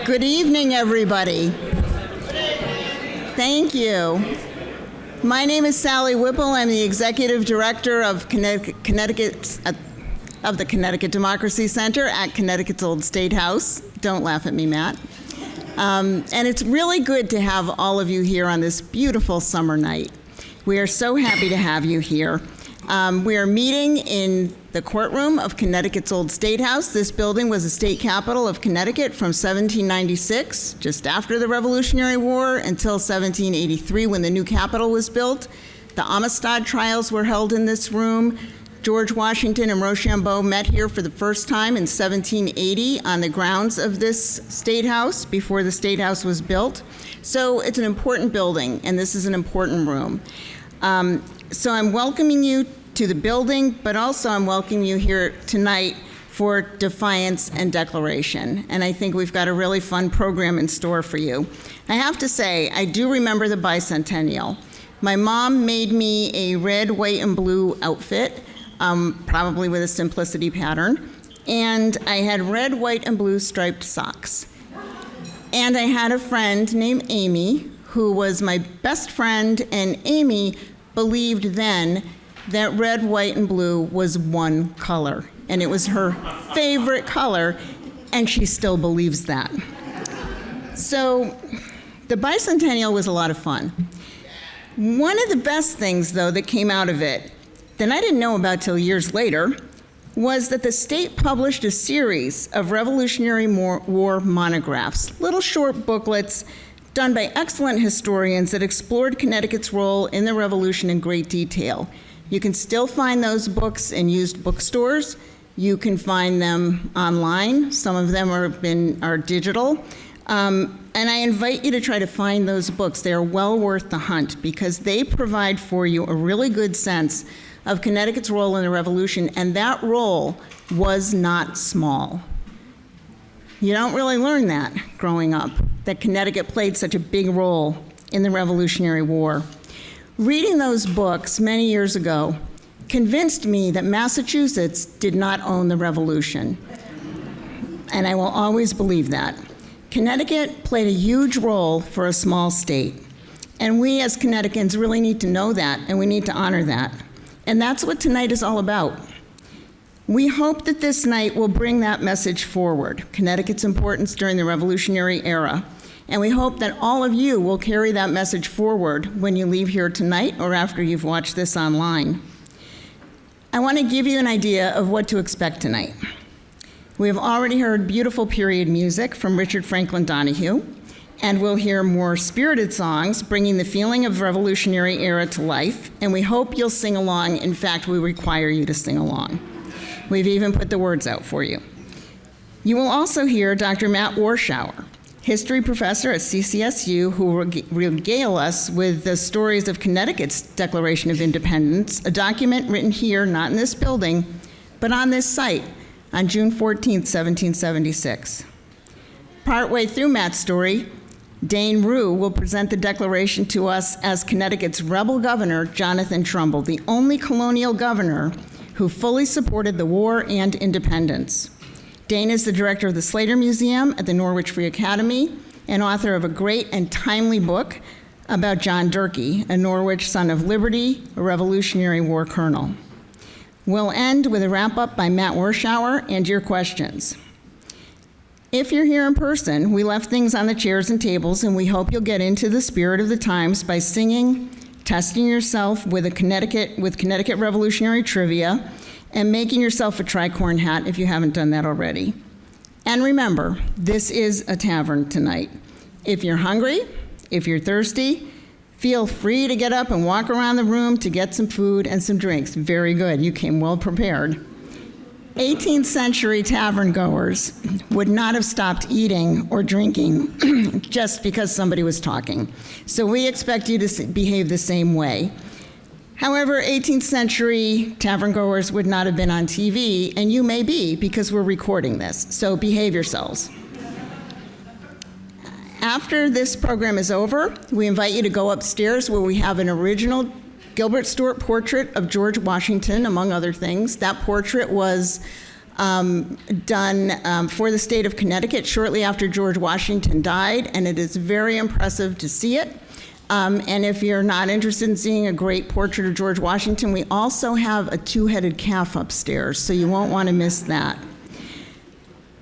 Good evening, everybody. Thank you. My name is Sally Whipple. I'm the Executive Director of the Connecticut Democracy Center at Connecticut's Old State House. Don't laugh at me, Matt. And it's really good to have all of you here on this beautiful summer night. We are so happy to have you here. We are meeting in the courtroom of Connecticut's Old State House. This building was the state capital of Connecticut from 1796, just after the Revolutionary War, until 1783 when the new capitol was built. The Amistad trials were held in this room. George Washington and Rochambeau met here for the first time in 1780 on the grounds of this state house before the state house was built. So it's an important building, and this is an important room. So I'm welcoming you to the building, but also I'm welcoming you here tonight for Defiance and Declaration. And I think we've got a really fun program in store for you. I have to say, I do remember the bicentennial. My mom made me a red, white, and blue outfit, probably with a simplicity pattern. And I had red, white, and blue striped socks. And I had a friend named Amy, who was my best friend, and Amy believed then that red, white, and blue was one color, and it was her favorite color, and she still believes that. So the bicentennial was a lot of fun. One of the best things, though, that came out of it, that I didn't know about till years later, was that the state published a series of Revolutionary War monographs, little short booklets done by excellent historians that explored Connecticut's role in the Revolution in great detail. You can still find those books in used bookstores. You can find them online. Some of them are digital. And I invite you to try to find those books. They are well worth the hunt because they provide for you a really good sense of Connecticut's role in the Revolution, and that role was not small. You don't really learn that growing up, that Connecticut played such a big role in the Revolutionary War. Reading those books many years ago convinced me that Massachusetts did not own the Revolution, and I will always believe that. Connecticut played a huge role for a small state, and we as Connecticutans really need to know that, and we need to honor that. And that's what tonight is all about. We hope that this night will bring that message forward, Connecticut's importance during the Revolutionary era. And we hope that all of you will carry that message forward when you leave here tonight or after you've watched this online. I want to give you an idea of what to expect tonight. We have already heard beautiful period music from Richard Franklin Donahue, and we'll hear more spirited songs bringing the feeling of Revolutionary era to life, and we hope you'll sing along. In fact, we require you to sing along. We've even put the words out for you. You will also hear Dr. Matt Warschauer, history professor at CCSU, who will regale us with the stories of Connecticut's Declaration of Independence, a document written here, not in this building, but on this site on June 14th, 1776. Partway through Matt's story, Dane Rue will present the Declaration to us as Connecticut's rebel governor, Jonathan Trumbull, the only colonial governor who fully supported the war and independence. Dane is the director of the Slater Museum at the Norwich Free Academy and author of a great and timely book about John Durkee, a Norwich son of liberty, a Revolutionary War colonel. We'll end with a wrap-up by Matt Warschauer and your questions. If you're here in person, we left things on the chairs and tables, and we hope you'll get into the spirit of the times by singing, testing yourself with Connecticut Revolutionary trivia, and making yourself a tricorn hat if you haven't done that already. And remember, this is a tavern tonight. If you're hungry, if you're thirsty, feel free to get up and walk around the room to get some food and some drinks. Very good, you came well prepared. 18th century tavern goers would not have stopped eating or drinking just because somebody was talking. So we expect you to behave the same way. However, 18th century tavern goers would not have been on TV, and you may be because we're recording this, so behave yourselves. After this program is over, we invite you to go upstairs where we have an original Gilbert Stuart portrait of George Washington, among other things. That portrait was done for the state of Connecticut shortly after George Washington died, and it is very impressive to see it. And if you're not interested in seeing a great portrait of George Washington, we also have a two-headed calf upstairs, so you won't want to miss that.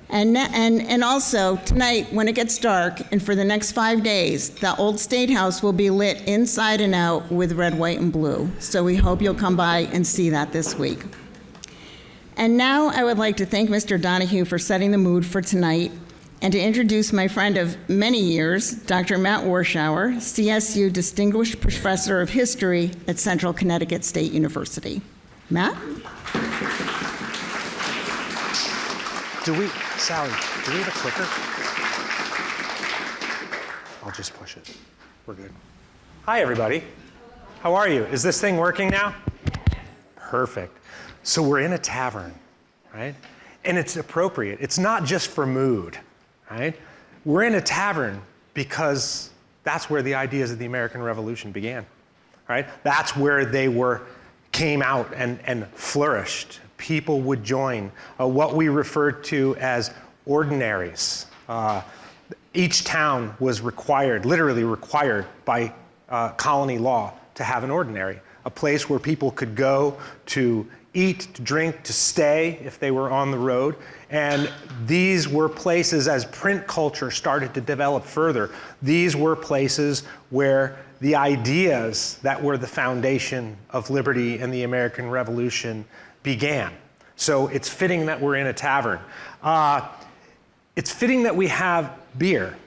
And also, tonight, when it gets dark, and for the next 5 days, the old State House will be lit inside and out with red, white, and blue. So we hope you'll come by and see that this week. And now I would like to thank Mr. Donahue for setting the mood for tonight, and to introduce my friend of many years, Dr. Matt Warschauer, CSU Distinguished Professor of History at Central Connecticut State University. Matt? Sally, do we have a clicker? I'll just push it. We're good. Hi, everybody. How are you? Is this thing working now? Perfect. So we're in a tavern, right? And it's appropriate. It's not just for mood, right? We're in a tavern because that's where the ideas of the American Revolution began, right? That's where they came out and flourished. People would join what we referred to as ordinaries. Each town was required, literally required by colony law to have an ordinary, a place where people could go to eat, to drink, to stay if they were on the road. And these were places, as print culture started to develop further, these were places where the ideas that were the foundation of liberty and the American Revolution began. So it's fitting that we're in a tavern. It's fitting that we have beer.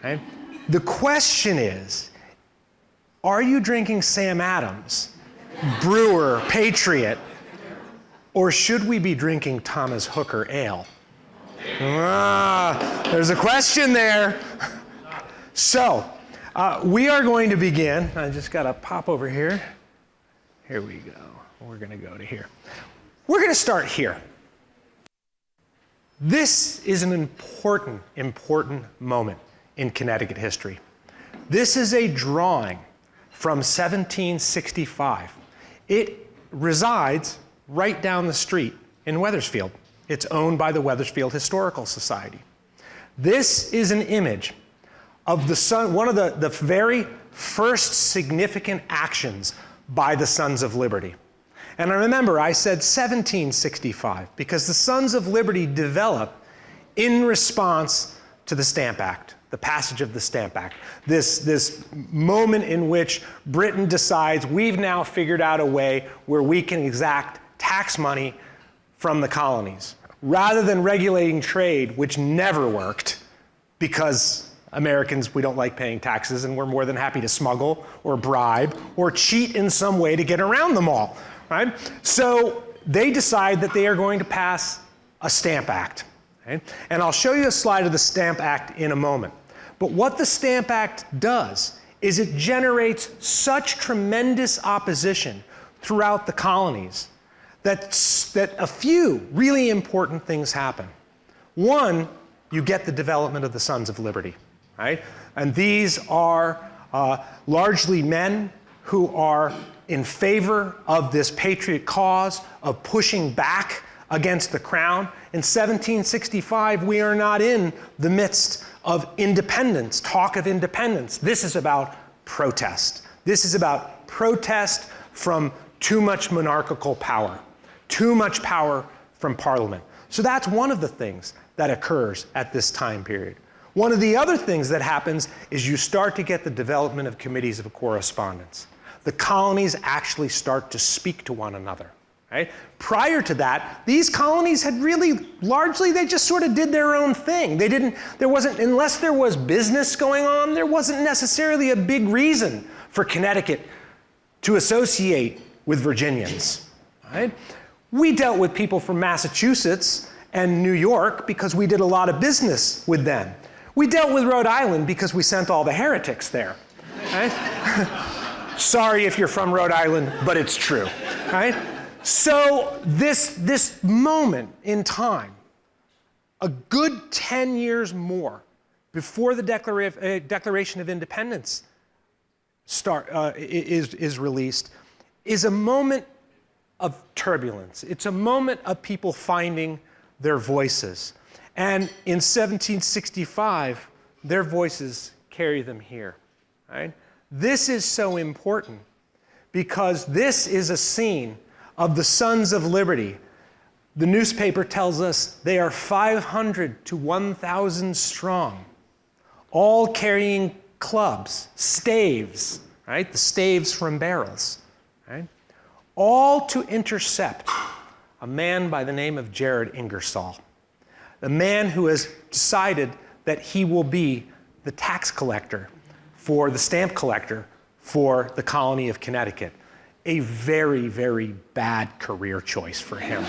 Right? The question is, are you drinking Sam Adams, Brewer, Patriot, or should we be drinking Thomas Hooker Ale? There's a question there. So, we are going to begin. I just got to pop over here. Here we go. We're going to go to here. We're going to start here. This is an important, important moment in Connecticut history. This is a drawing from 1765. It resides right down the street in Wethersfield. It's owned by the Wethersfield Historical Society. This is an image of one of the very first significant actions by the Sons of Liberty. And I remember I said 1765 because the Sons of Liberty developed in response to the Stamp Act, the passage of the Stamp Act, this moment in which Britain decides we've now figured out a way where we can exact tax money from the colonies, rather than regulating trade, which never worked because Americans, we don't like paying taxes and we're more than happy to smuggle or bribe or cheat in some way to get around them all, right? So they decide that they are going to pass a Stamp Act. Okay? And I'll show you a slide of the Stamp Act in a moment. But what the Stamp Act does is it generates such tremendous opposition throughout the colonies that a few really important things happen. One, you get the development of the Sons of Liberty, right? And these are largely men who are in favor of this patriot cause, of pushing back against the crown. In 1765, we are not in the midst of independence, talk of independence. This is about protest. This is about protest from too much monarchical power, too much power from Parliament. So that's one of the things that occurs at this time period. One of the other things that happens is you start to get the development of committees of correspondence. The colonies actually start to speak to one another. Right? Prior to that, these colonies had really, largely, they just sort of did their own thing. Unless there was business going on, there wasn't necessarily a big reason for Connecticut to associate with Virginians. Right? We dealt with people from Massachusetts and New York because we did a lot of business with them. We dealt with Rhode Island because we sent all the heretics there. Right? Sorry if you're from Rhode Island, but it's true. Right? So this moment in time, a good 10 years more before the Declaration of Independence is released, is a moment of turbulence. It's a moment of people finding their voices. And in 1765, their voices carry them here. Right? This is so important because this is a scene of the Sons of Liberty. The newspaper tells us they are 500 to 1,000 strong, all carrying clubs, staves, right? The staves from barrels, right? All to intercept a man by the name of Jared Ingersoll, the man who has decided that he will be the tax collector for the stamp collector for the colony of Connecticut. A very, very bad career choice for him.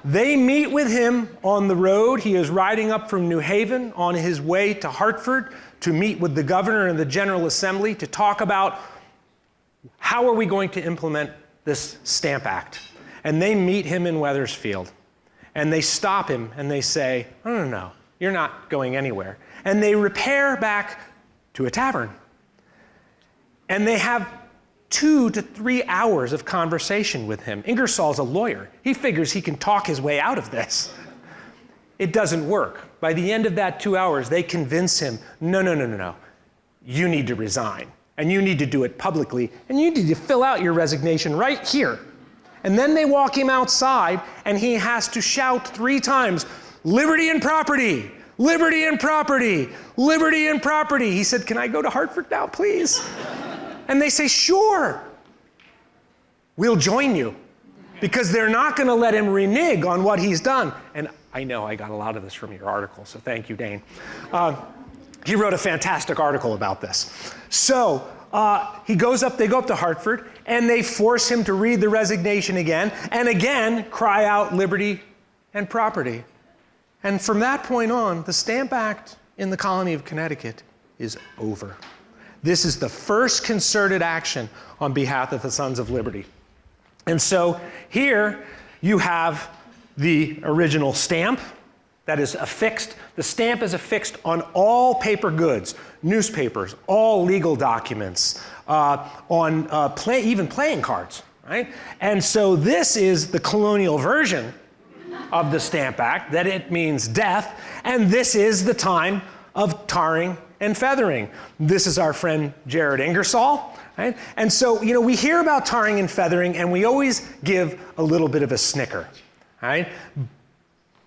They meet with him on the road. He is riding up from New Haven on his way to Hartford to meet with the governor and the General Assembly to talk about how are we going to implement this Stamp Act. And they meet him in Wethersfield. And they stop him and they say, no, you're not going anywhere. And they repair back to a tavern. And they have 2 to 3 hours of conversation with him. Ingersoll's a lawyer. He figures he can talk his way out of this. It doesn't work. By the end of that 2 hours, they convince him, no. You need to resign. And you need to do it publicly. And you need to fill out your resignation right here. And then they walk him outside, and he has to shout 3 times, liberty and property, liberty and property, liberty and property. He said, can I go to Hartford now, please? And they say, sure, we'll join you. Because they're not going to let him renege on what he's done. And I know I got a lot of this from your article, so thank you, Dane. He wrote a fantastic article about this. So they go up to Hartford, and they force him to read the resignation again, and again cry out liberty and property. And from that point on, the Stamp Act in the colony of Connecticut is over. This is the first concerted action on behalf of the Sons of Liberty. And so here you have the original stamp that is affixed. The stamp is affixed on all paper goods, newspapers, all legal documents, even playing cards, right? And so this is the colonial version of the Stamp Act, that it means death, and this is the time of tarring and feathering. This is our friend Jared Ingersoll, right? And so, we hear about tarring and feathering, and we always give a little bit of a snicker, right?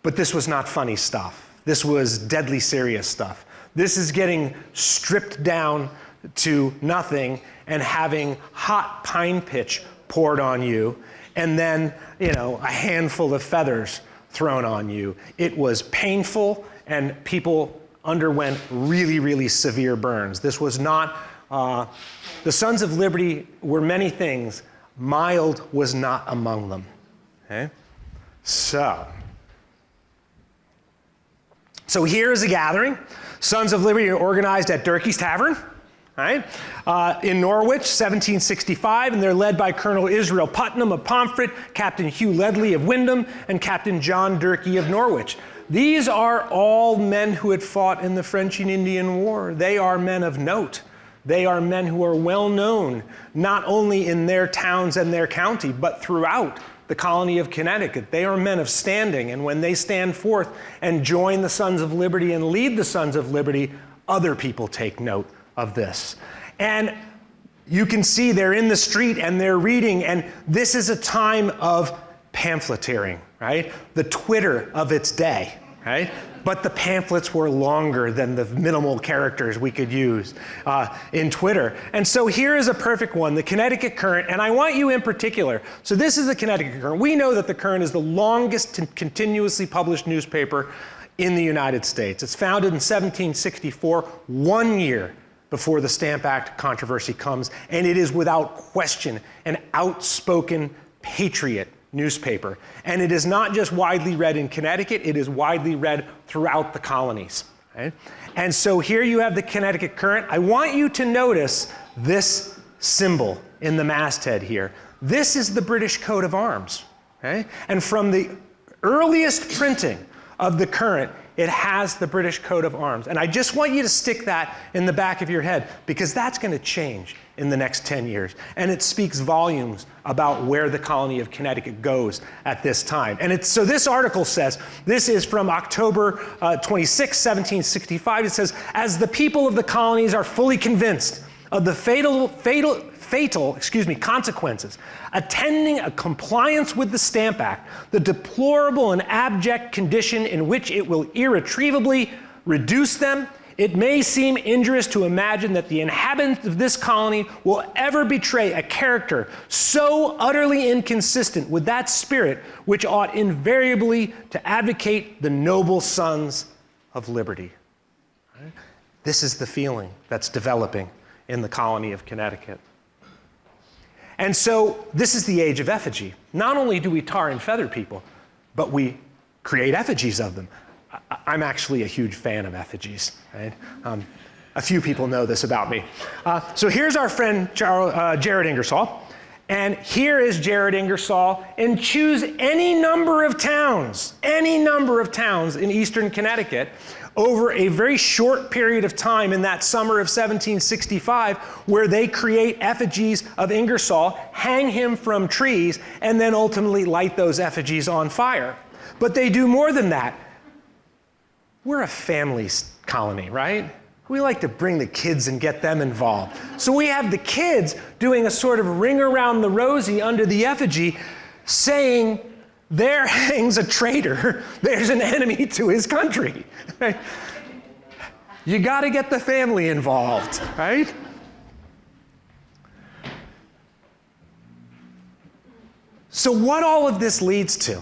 But this was not funny stuff. This was deadly serious stuff. This is getting stripped down to nothing and having hot pine pitch poured on you, and then, a handful of feathers thrown on you. It was painful, and people underwent really, really severe burns. This was not, the Sons of Liberty were many things. Mild was not among them. Okay? So here is a gathering. Sons of Liberty are organized at Durkee's Tavern, right? In Norwich, 1765, and they're led by Colonel Israel Putnam of Pomfret, Captain Hugh Ledley of Wyndham, and Captain John Durkee of Norwich. These are all men who had fought in the French and Indian War. They are men of note. They are men who are well known, not only in their towns and their county, but throughout the colony of Connecticut. They are men of standing, and when they stand forth and join the Sons of Liberty and lead the Sons of Liberty, other people take note of this. And you can see they're in the street and they're reading, and this is a time of pamphleteering, right? The Twitter of its day, right? But the pamphlets were longer than the minimal characters we could use in Twitter. And so here is a perfect one, the Connecticut Current, and I want you in particular. So this is the Connecticut Current. We know that the Current is the longest continuously published newspaper in the United States. It's founded in 1764, 1 year before the Stamp Act controversy comes, and it is without question an outspoken patriot newspaper. And it is not just widely read in Connecticut, it is widely read throughout the colonies. Right? And so here you have the Connecticut Current. I want you to notice this symbol in the masthead here. This is the British coat of arms. Okay? And from the earliest printing of the Current, it has the British coat of arms. And I just want you to stick that in the back of your head, because that's going to change in the next 10 years. And it speaks volumes about where the colony of Connecticut goes at this time. And so this article says, this is from October 26, 1765. It says, as the people of the colonies are fully convinced of the fatal consequences attending a compliance with the Stamp Act, the deplorable and abject condition in which it will irretrievably reduce them, it may seem injurious to imagine that the inhabitants of this colony will ever betray a character so utterly inconsistent with that spirit which ought invariably to advocate the noble sons of liberty. Right? This is the feeling that's developing in the colony of Connecticut. And so this is the age of effigy. Not only do we tar and feather people, but we create effigies of them. I'm actually a huge fan of effigies. Right? A few people know this about me. So here's our friend Jared Ingersoll. And here is Jared Ingersoll. And choose any number of towns in eastern Connecticut over a very short period of time in that summer of 1765, where they create effigies of Ingersoll, hang him from trees, and then ultimately light those effigies on fire. But they do more than that. We're a family colony, right? We like to bring the kids and get them involved. So we have the kids doing a sort of ring around the rosy under the effigy, saying, there hangs a traitor, there's an enemy to his country. Right? You got to get the family involved, right? So what all of this leads to?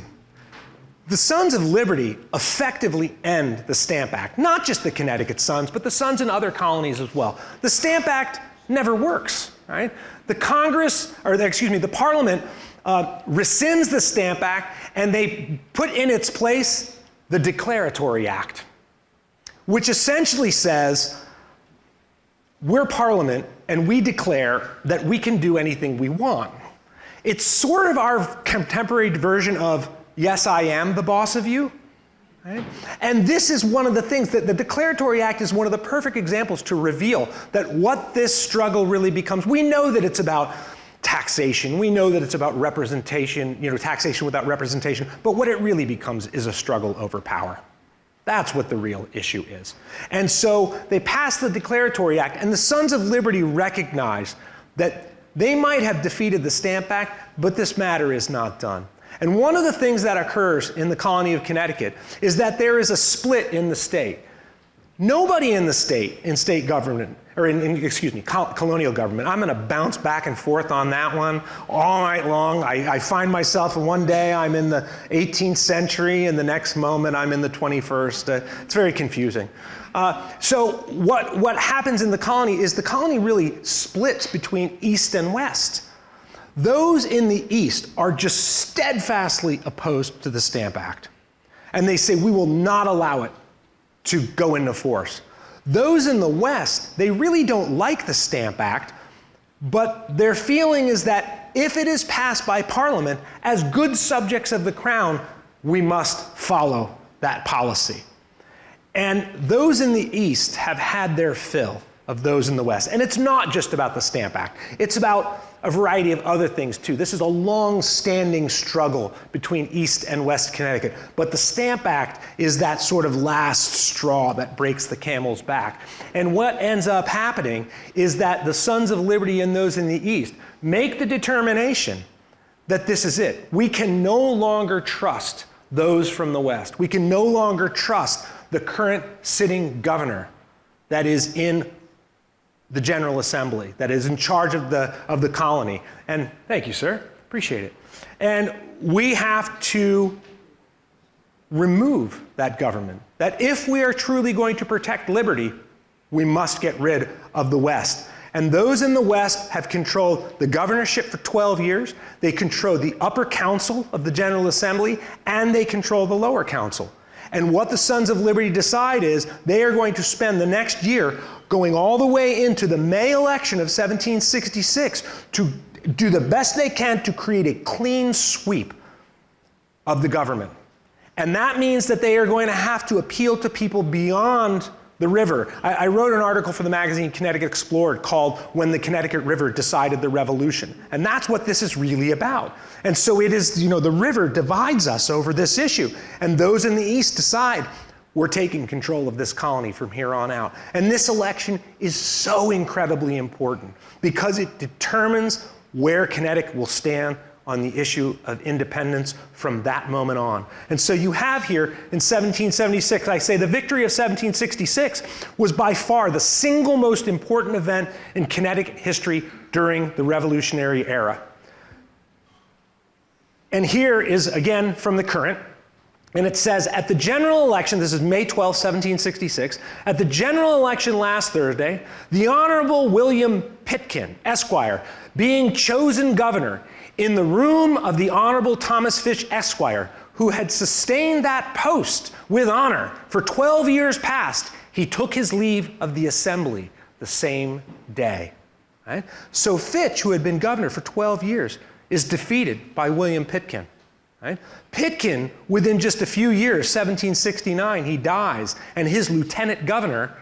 The Sons of Liberty effectively end the Stamp Act. Not just the Connecticut Sons, but the Sons in other colonies as well. The Stamp Act never works, right? The Parliament rescinds the Stamp Act, and they put in its place the Declaratory Act, which essentially says, we're Parliament, and we declare that we can do anything we want. It's sort of our contemporary version of, yes, I am the boss of you. Right? And this is one of the things that the Declaratory Act is one of the perfect examples to reveal that what this struggle really becomes. We know that it's about taxation. We know that it's about representation, taxation without representation. But what it really becomes is a struggle over power. That's what the real issue is. And so they passed the Declaratory Act, and the Sons of Liberty recognize that they might have defeated the Stamp Act, but this matter is not done. And one of the things that occurs in the colony of Connecticut is that there is a split in the state. Nobody in the state, in state government, or colonial government, I'm going to bounce back and forth on that one all night long. I find myself, one day I'm in the 18th century, and the next moment I'm in the 21st. It's very confusing. So what happens in the colony is the colony really splits between East and West. Those in the East are just steadfastly opposed to the Stamp Act. And they say, we will not allow it to go into force. Those in the West, they really don't like the Stamp Act, but their feeling is that if it is passed by Parliament, as good subjects of the Crown, we must follow that policy. And those in the East have had their fill of those in the West. And it's not just about the Stamp Act. It's about a variety of other things too. This is a long-standing struggle between East and West Connecticut. But the Stamp Act is that sort of last straw that breaks the camel's back. And what ends up happening is that the Sons of Liberty and those in the East make the determination that this is it. We can no longer trust those from the West. We can no longer trust the current sitting governor that is in the General Assembly, that is in charge of the colony. And thank you, sir. Appreciate it. And we have to remove that government. That if we are truly going to protect liberty, we must get rid of the West. And those in the West have controlled the governorship for 12 years. They control the upper council of the General Assembly, and they control the lower council. And what the Sons of Liberty decide is they are going to spend the next year going all the way into the May election of 1766 to do the best they can to create a clean sweep of the government. And that means that they are going to have to appeal to people beyond the river. I wrote an article for the magazine Connecticut Explored called When the Connecticut River Decided the Revolution. And that's what this is really about. And so it is, the river divides us over this issue. And those in the East decide, we're taking control of this colony from here on out. And this election is so incredibly important because it determines where Connecticut will stand on the issue of independence from that moment on. And so you have here in 1776, I say the victory of 1766 was by far the single most important event in Connecticut history during the Revolutionary era. And here is again from the Current, and it says, at the general election, this is May 12, 1766, at the general election last Thursday, the Honorable William Pitkin, Esquire, being chosen governor in the room of the Honorable Thomas Fish, Esquire, who had sustained that post with honor for 12 years past, he took his leave of the assembly the same day. Right? So Fitch, who had been governor for 12 years, is defeated by William Pitkin. Right? Pitkin, within just a few years, 1769, he dies, and his lieutenant governor,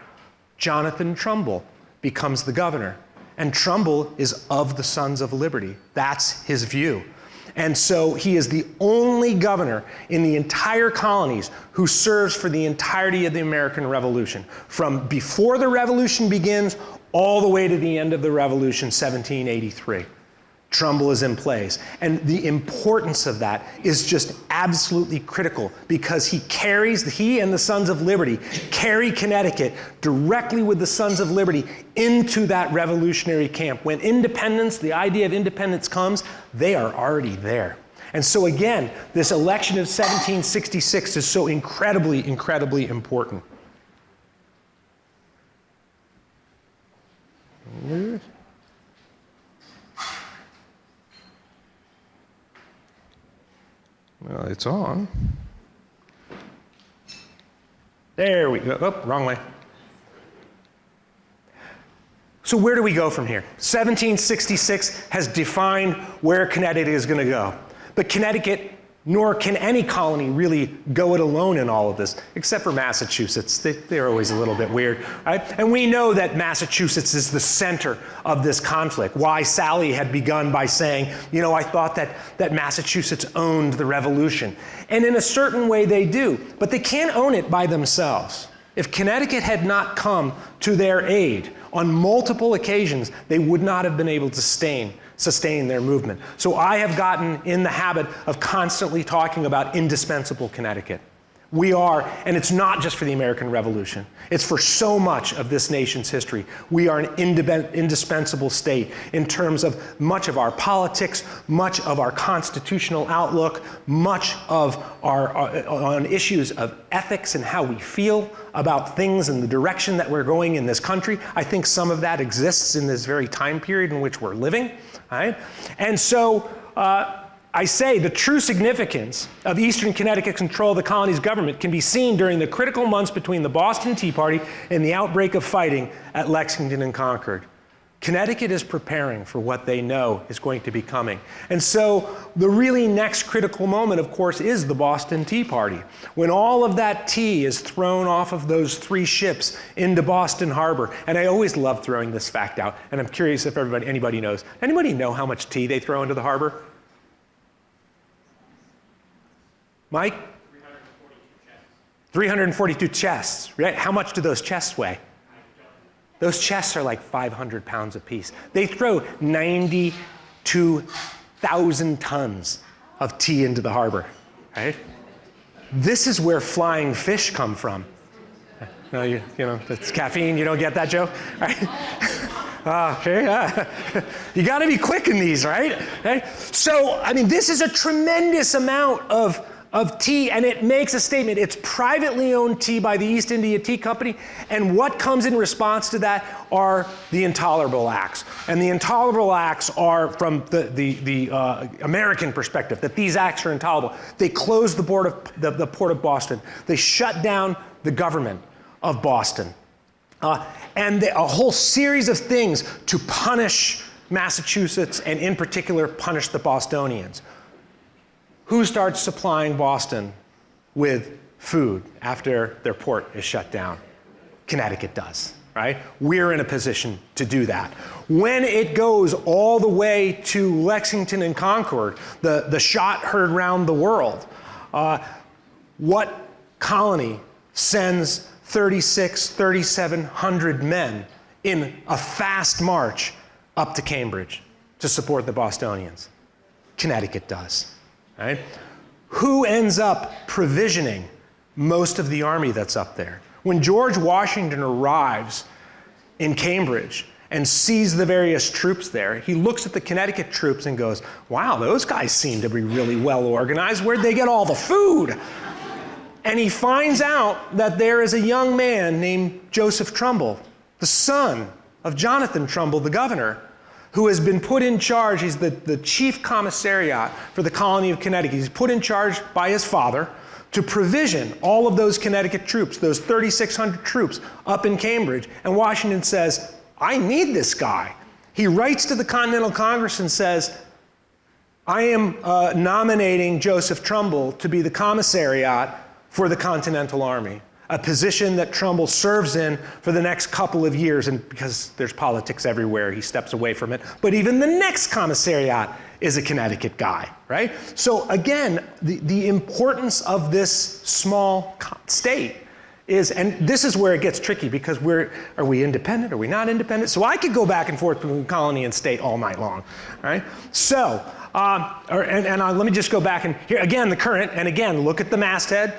Jonathan Trumbull, becomes the governor. And Trumbull is of the Sons of Liberty. That's his view. And so he is the only governor in the entire colonies who serves for the entirety of the American Revolution, from before the Revolution begins all the way to the end of the Revolution, 1783. Trumbull is in place. And the importance of that is just absolutely critical because he and the Sons of Liberty carry Connecticut directly with the Sons of Liberty into that revolutionary camp. When independence, the idea of independence comes, they are already there. And so again, this election of 1766 is so incredibly, incredibly important. Well, it's on. There we go. Oh, wrong way. So where do we go from here? 1766 has defined where Connecticut is going to go. But Connecticut, nor can any colony really go it alone in all of this, except for Massachusetts. They're always a little bit weird, right? And we know that Massachusetts is the center of this conflict. Why Sally had begun by saying, I thought that Massachusetts owned the revolution. And in a certain way they do, but they can't own it by themselves. If Connecticut had not come to their aid on multiple occasions, they would not have been able to sustain their movement. So I have gotten in the habit of constantly talking about indispensable Connecticut. We are, and it's not just for the American Revolution, it's for so much of this nation's history. We are an indispensable state in terms of much of our politics, much of our constitutional outlook, much of on issues of ethics and how we feel about things and the direction that we're going in this country. I think some of that exists in this very time period in which we're living. Right? And so I say the true significance of Eastern Connecticut's control of the colony's government can be seen during the critical months between the Boston Tea Party and the outbreak of fighting at Lexington and Concord. Connecticut is preparing for what they know is going to be coming. And so the really next critical moment, of course, is the Boston Tea Party. When all of that tea is thrown off of those 3 ships into Boston Harbor. And I always love throwing this fact out, and I'm curious if anybody knows. Anybody know how much tea they throw into the harbor? Mike? 342 chests, right? How much do those chests weigh? Those chests are like 500 pounds apiece. They throw 92,000 tons of tea into the harbor, right? This is where flying fish come from. No, it's caffeine, you don't get that, Joe? Right? Okay, yeah. You gotta be quick in these, right? Okay? So, this is a tremendous amount of tea, and it makes a statement. It's privately owned tea by the East India Tea Company, and what comes in response to that are the Intolerable Acts. And the Intolerable Acts are, from the American perspective, that these acts are intolerable. They close the port of Boston. They shut down the government of Boston. And a whole series of things to punish Massachusetts, and in particular, punish the Bostonians. Who starts supplying Boston with food after their port is shut down? Connecticut does, right? We're in a position to do that. When it goes all the way to Lexington and Concord, the shot heard round the world, what colony sends 3,700 men in a fast march up to Cambridge to support the Bostonians? Connecticut does, right? Who ends up provisioning most of the army that's up there? When George Washington arrives in Cambridge and sees the various troops there, he looks at the Connecticut troops and goes, wow, those guys seem to be really well organized. Where'd they get all the food? And he finds out that there is a young man named Joseph Trumbull, the son of Jonathan Trumbull, the governor, who has been put in charge. He's the chief commissariat for the colony of Connecticut. He's put in charge by his father to provision all of those Connecticut troops, those 3,600 troops up in Cambridge. And Washington says, I need this guy. He writes to the Continental Congress and says, I am nominating Joseph Trumbull to be the commissariat for the Continental Army, a position that Trumbull serves in for the next couple of years, and because there's politics everywhere, he steps away from it. But even the next commissariat is a Connecticut guy, right? So again, the importance of this small state is, and this is where it gets tricky, because are we independent? Are we not independent? So I could go back and forth between colony and state all night long, right? So, let me just go back and here again the current, and again look at the masthead.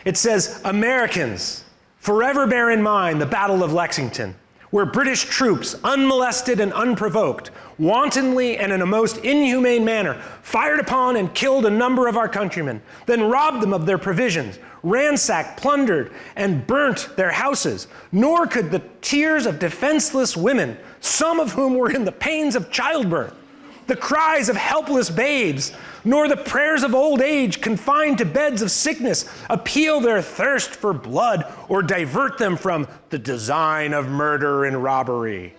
It says, Americans, forever bear in mind the Battle of Lexington, where British troops, unmolested and unprovoked, wantonly and in a most inhumane manner, fired upon and killed a number of our countrymen, then robbed them of their provisions, ransacked, plundered, and burnt their houses. Nor could the tears of defenseless women, some of whom were in the pains of childbirth, the cries of helpless babes, nor the prayers of old age confined to beds of sickness appeal their thirst for blood or divert them from the design of murder and robbery.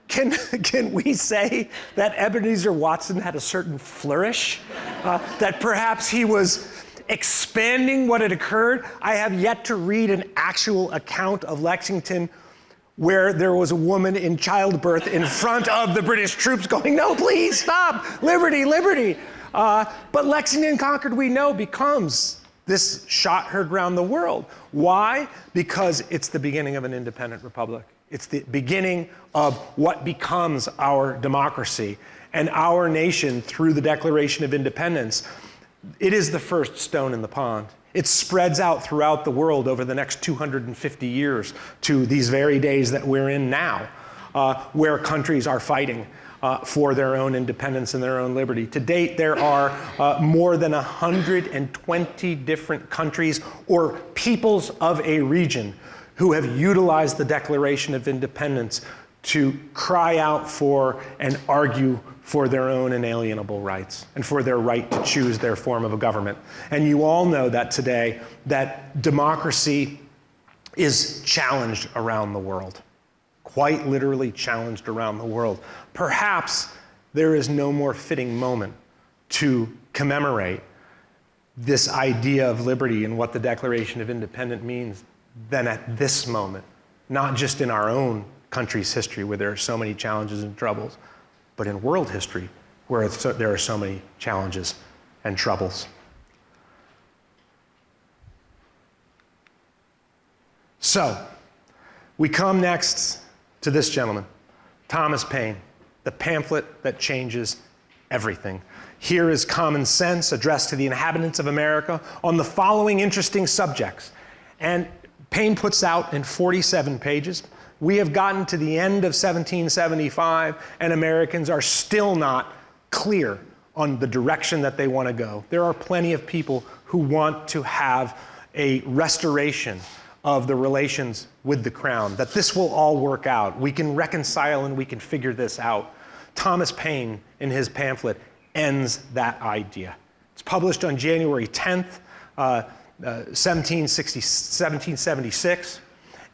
Can we say that Ebenezer Watson had a certain flourish? That perhaps he was expanding what had occurred? I have yet to read an actual account of Lexington where there was a woman in childbirth in front of the British troops going, no, please stop, liberty, liberty. But Lexington and Concord, we know, becomes this shot heard round the world. Why? Because it's the beginning of an independent republic. It's the beginning of what becomes our democracy and our nation through the Declaration of Independence. It is the first stone in the pond. It spreads out throughout the world over the next 250 years to these very days that we're in now, where countries are fighting for their own independence and their own liberty. To date, there are more than 120 different countries or peoples of a region who have utilized the Declaration of Independence to cry out for and argue for their own inalienable rights and for their right to choose their form of a government. And you all know that today, that democracy is challenged around the world, quite literally challenged around the world. Perhaps there is no more fitting moment to commemorate this idea of liberty and what the Declaration of Independence means than at this moment, not just in our own country's history where there are so many challenges and troubles, but in world history where there are so many challenges and troubles. So, we come next to this gentleman, Thomas Paine, the pamphlet that changes everything. Here is Common Sense, addressed to the inhabitants of America on the following interesting subjects. And Paine puts out in 47 pages. We have gotten to the end of 1775, and Americans are still not clear on the direction that they want to go. There are plenty of people who want to have a restoration of the relations with the crown, that this will all work out. We can reconcile and we can figure this out. Thomas Paine, in his pamphlet, ends that idea. It's published on January 10th, 1776,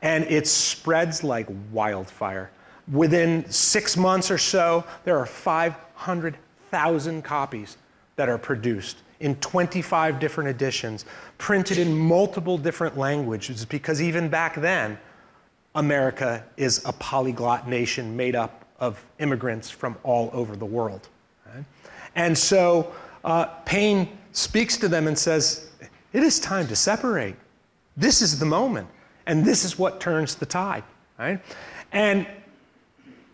and it spreads like wildfire. Within 6 months or so, there are 500,000 copies that are produced in 25 different editions, printed in multiple different languages, because even back then, America is a polyglot nation made up of immigrants from all over the world. Right? And so Paine speaks to them and says, it is time to separate. This is the moment. And this is what turns the tide. Right? And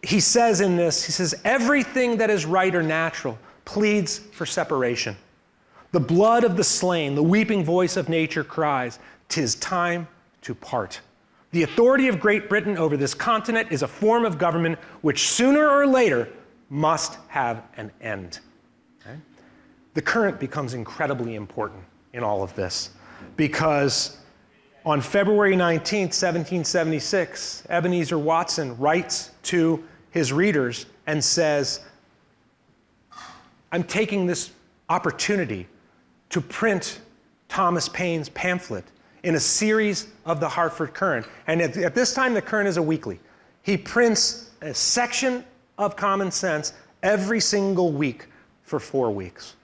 he says in this, he says, everything that is right or natural pleads for separation. The blood of the slain, the weeping voice of nature cries, 'tis time to part. The authority of Great Britain over this continent is a form of government which sooner or later must have an end. Okay? The current becomes incredibly important in all of this because on February 19th, 1776, Ebenezer Watson writes to his readers and says, I'm taking this opportunity to print Thomas Paine's pamphlet in a series of the Hartford Courant. And at this time, the Courant is a weekly. He prints a section of Common Sense every single week for 4 weeks,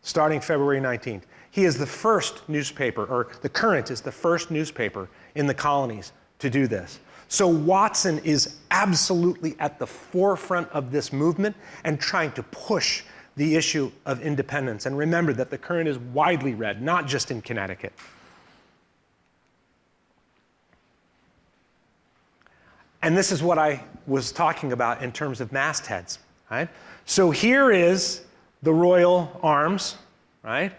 starting February 19th. He is the first newspaper, or the Courant is the first newspaper in the colonies to do this. So Watson is absolutely at the forefront of this movement and trying to push the issue of independence. And remember that the Courant is widely read, not just in Connecticut. And this is what I was talking about in terms of mastheads, right? So here is the Royal Arms, right?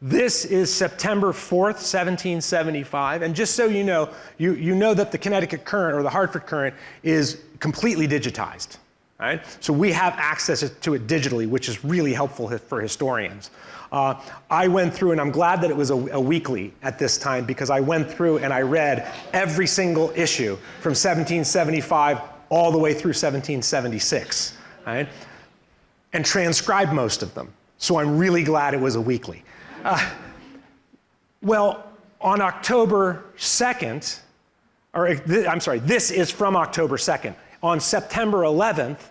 This is September 4th, 1775. And just so you know that the Connecticut Courant or the Hartford Courant is completely digitized, right? So we have access to it digitally, which is really helpful for historians. I went through, and I'm glad that it was a weekly at this time, because I went through and I read every single issue from 1775 all the way through 1776, right? And transcribed most of them. So I'm really glad it was a weekly. Well, on October 2nd, this is from October 2nd. On September 11th,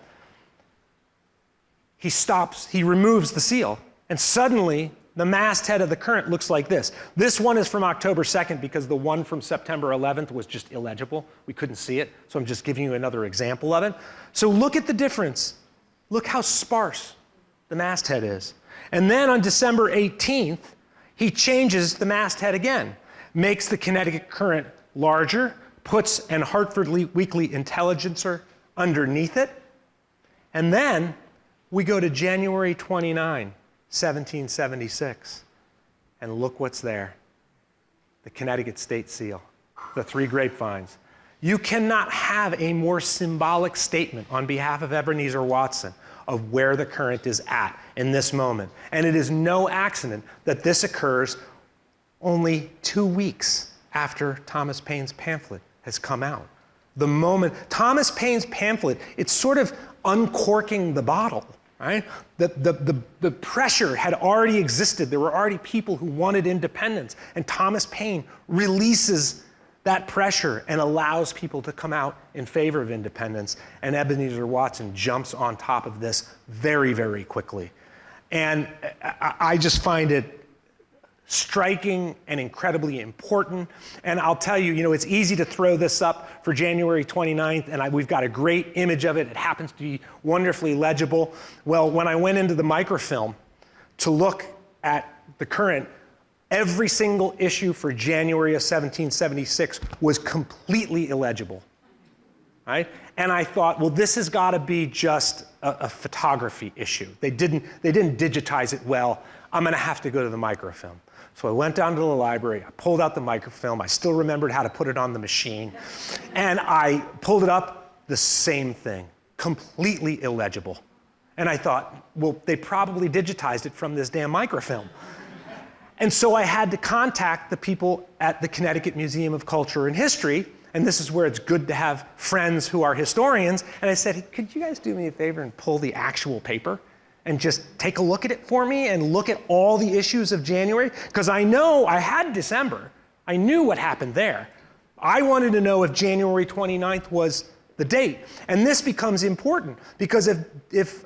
he removes the seal, and suddenly the masthead of the Courant looks like this. This one is from October 2nd because the one from September 11th was just illegible. We couldn't see it, so I'm just giving you another example of it. So look at the difference. Look how sparse the masthead is. And then on December 18th, he changes the masthead again, makes the Connecticut Courant larger, puts an Hartford Weekly Intelligencer underneath it, and then we go to January 29, 1776, and look what's there. The Connecticut State Seal, the 3 grapevines. You cannot have a more symbolic statement on behalf of Ebenezer Watson of where the Courant is at in this moment. And it is no accident that this occurs only 2 weeks after Thomas Paine's pamphlet has come out. The moment Thomas Paine's pamphlet, it's sort of uncorking the bottle, right? The pressure had already existed. There were already people who wanted independence, and Thomas Paine releases that pressure and allows people to come out in favor of independence. And Ebenezer Watson jumps on top of this very, very quickly. And I just find it striking and incredibly important. And I'll tell you, it's easy to throw this up for January 29th, and we've got a great image of it. It happens to be wonderfully legible. Well, when I went into the microfilm to look at the Courant, every single issue for January of 1776 was completely illegible, right? And I thought, well, this has got to be just a photography issue. They didn't digitize it well. I'm going to have to go to the microfilm. So I went down to the library, I pulled out the microfilm, I still remembered how to put it on the machine, and I pulled it up, the same thing, completely illegible. And I thought, well, they probably digitized it from this damn microfilm. And so I had to contact the people at the Connecticut Museum of Culture and History, and this is where it's good to have friends who are historians, and I said, hey, could you guys do me a favor and pull the actual paper and just take a look at it for me and look at all the issues of January? Because I know I had December. I knew what happened there. I wanted to know if January 29th was the date. And this becomes important because if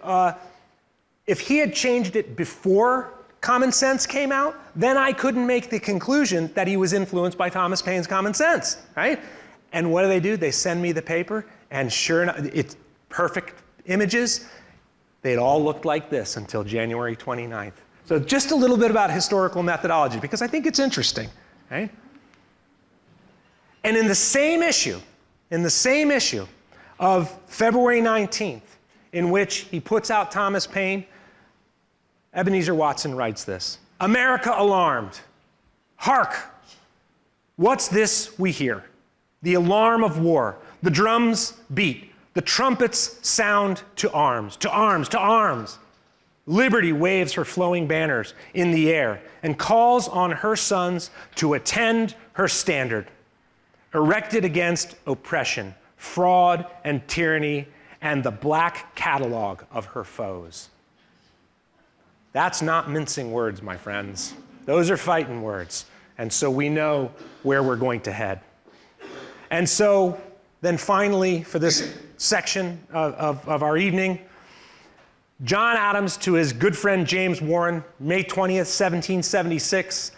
he had changed it before common sense came out, then I couldn't make the conclusion that he was influenced by Thomas Paine's common sense, right? And what do? They send me the paper, and sure enough, it's perfect images. They'd all looked like this until January 29th. So just a little bit about historical methodology, because I think it's interesting, right? And in the same issue of February 19th, in which he puts out Thomas Paine, Ebenezer Watson writes this: "America alarmed. Hark! What's this we hear? The alarm of war. The drums beat. The trumpets sound to arms, to arms, to arms. Liberty waves her flowing banners in the air and calls on her sons to attend her standard, erected against oppression, fraud, and tyranny, and the black catalog of her foes." That's not mincing words, my friends. Those are fighting words. And so we know where we're going to head. And so then finally, for this section of our evening, John Adams to his good friend James Warren, May 20th, 1776,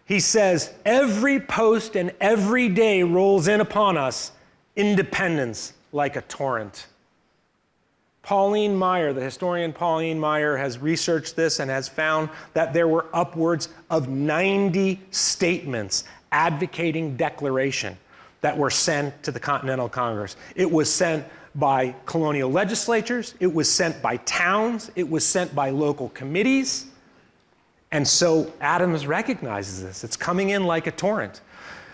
he says, "Every post and every day rolls in upon us independence like a torrent." Pauline Maier, the historian Pauline Maier, has researched this and has found that there were upwards of 90 statements advocating declaration that were sent to the Continental Congress. It was sent by colonial legislatures, it was sent by towns, it was sent by local committees. And so Adams recognizes this. It's coming in like a torrent.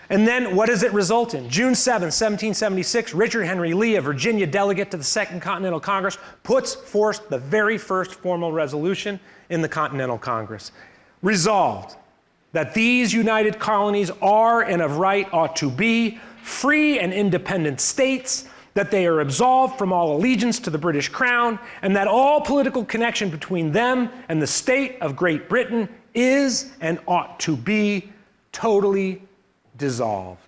And then what does it result in? June 7, 1776, Richard Henry Lee, a Virginia delegate to the Second Continental Congress, puts forth the very first formal resolution in the Continental Congress. Resolved that these united colonies are and of right ought to be free and independent states, that they are absolved from all allegiance to the British Crown, and that all political connection between them and the state of Great Britain is and ought to be totally dissolved.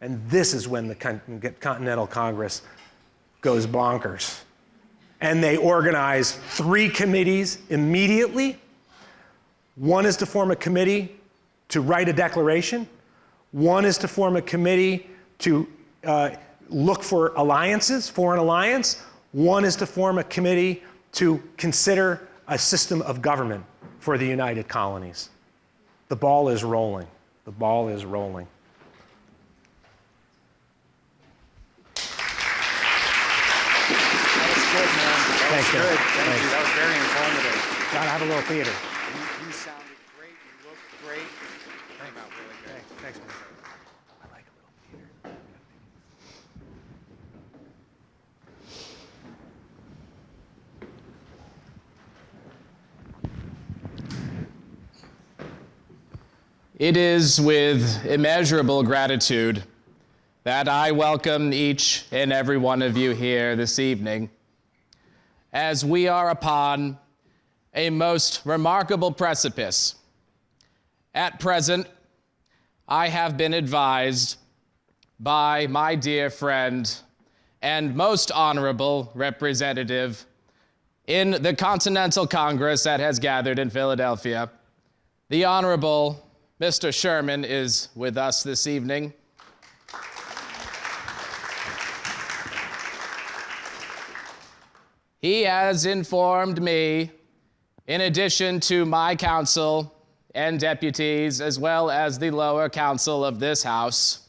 And this is when the Continental Congress goes bonkers. And they organize 3 committees immediately. One is to form a committee to write a declaration. One is to form a committee to look for alliances, foreign alliance. One is to form a committee to consider a system of government for the United Colonies. The ball is rolling. The ball is rolling. That was good, man. That was good. Thank you. That was very informative. Gotta have a little theater. You sounded great. You looked great. Came out really good. Thanks, man. I like a little theater. It is with immeasurable gratitude that I welcome each and every one of you here this evening, as we are upon a most remarkable precipice. At present, I have been advised by my dear friend and most honorable representative in the Continental Congress that has gathered in Philadelphia, the Honorable Mr. Sherman is with us this evening. He has informed me, in addition to my council and deputies, as well as the lower council of this House,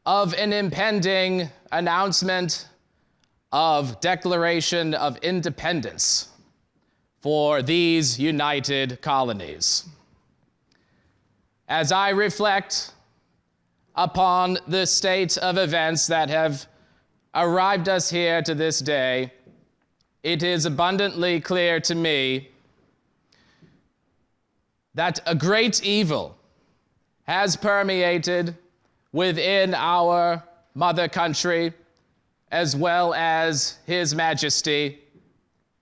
of an impending announcement of declaration of independence for these united colonies. As I reflect upon the state of events that have arrived us here to this day, it is abundantly clear to me that a great evil has permeated within our mother country, as well as His Majesty,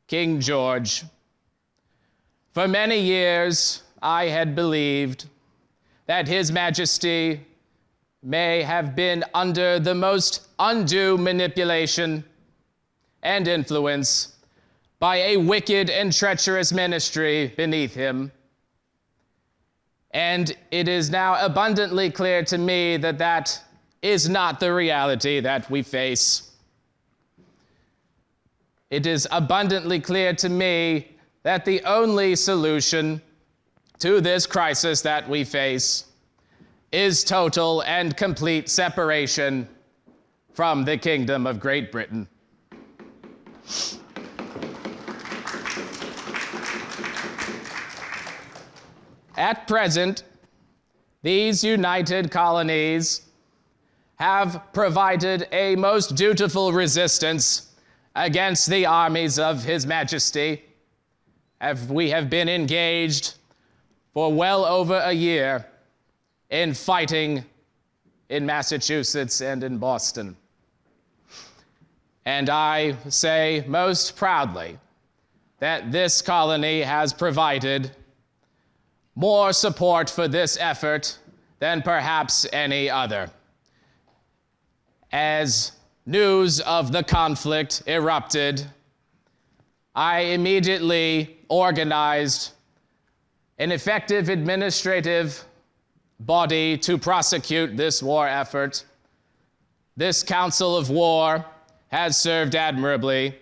King George. For many years, I had believed that His Majesty may have been under the most undue manipulation and influence by a wicked and treacherous ministry beneath him. And it is now abundantly clear to me that that is not the reality that we face. It is abundantly clear to me that the only solution to this crisis that we face is total and complete separation from the Kingdom of Great Britain. At present, these united colonies have provided a most dutiful resistance against the armies of His Majesty. We have been engaged for well over a year in fighting in Massachusetts and in Boston. And I say most proudly that this colony has provided more support for this effort than perhaps any other. As news of the conflict erupted, I immediately organized an effective administrative body to prosecute this war effort. This Council of War has served admirably,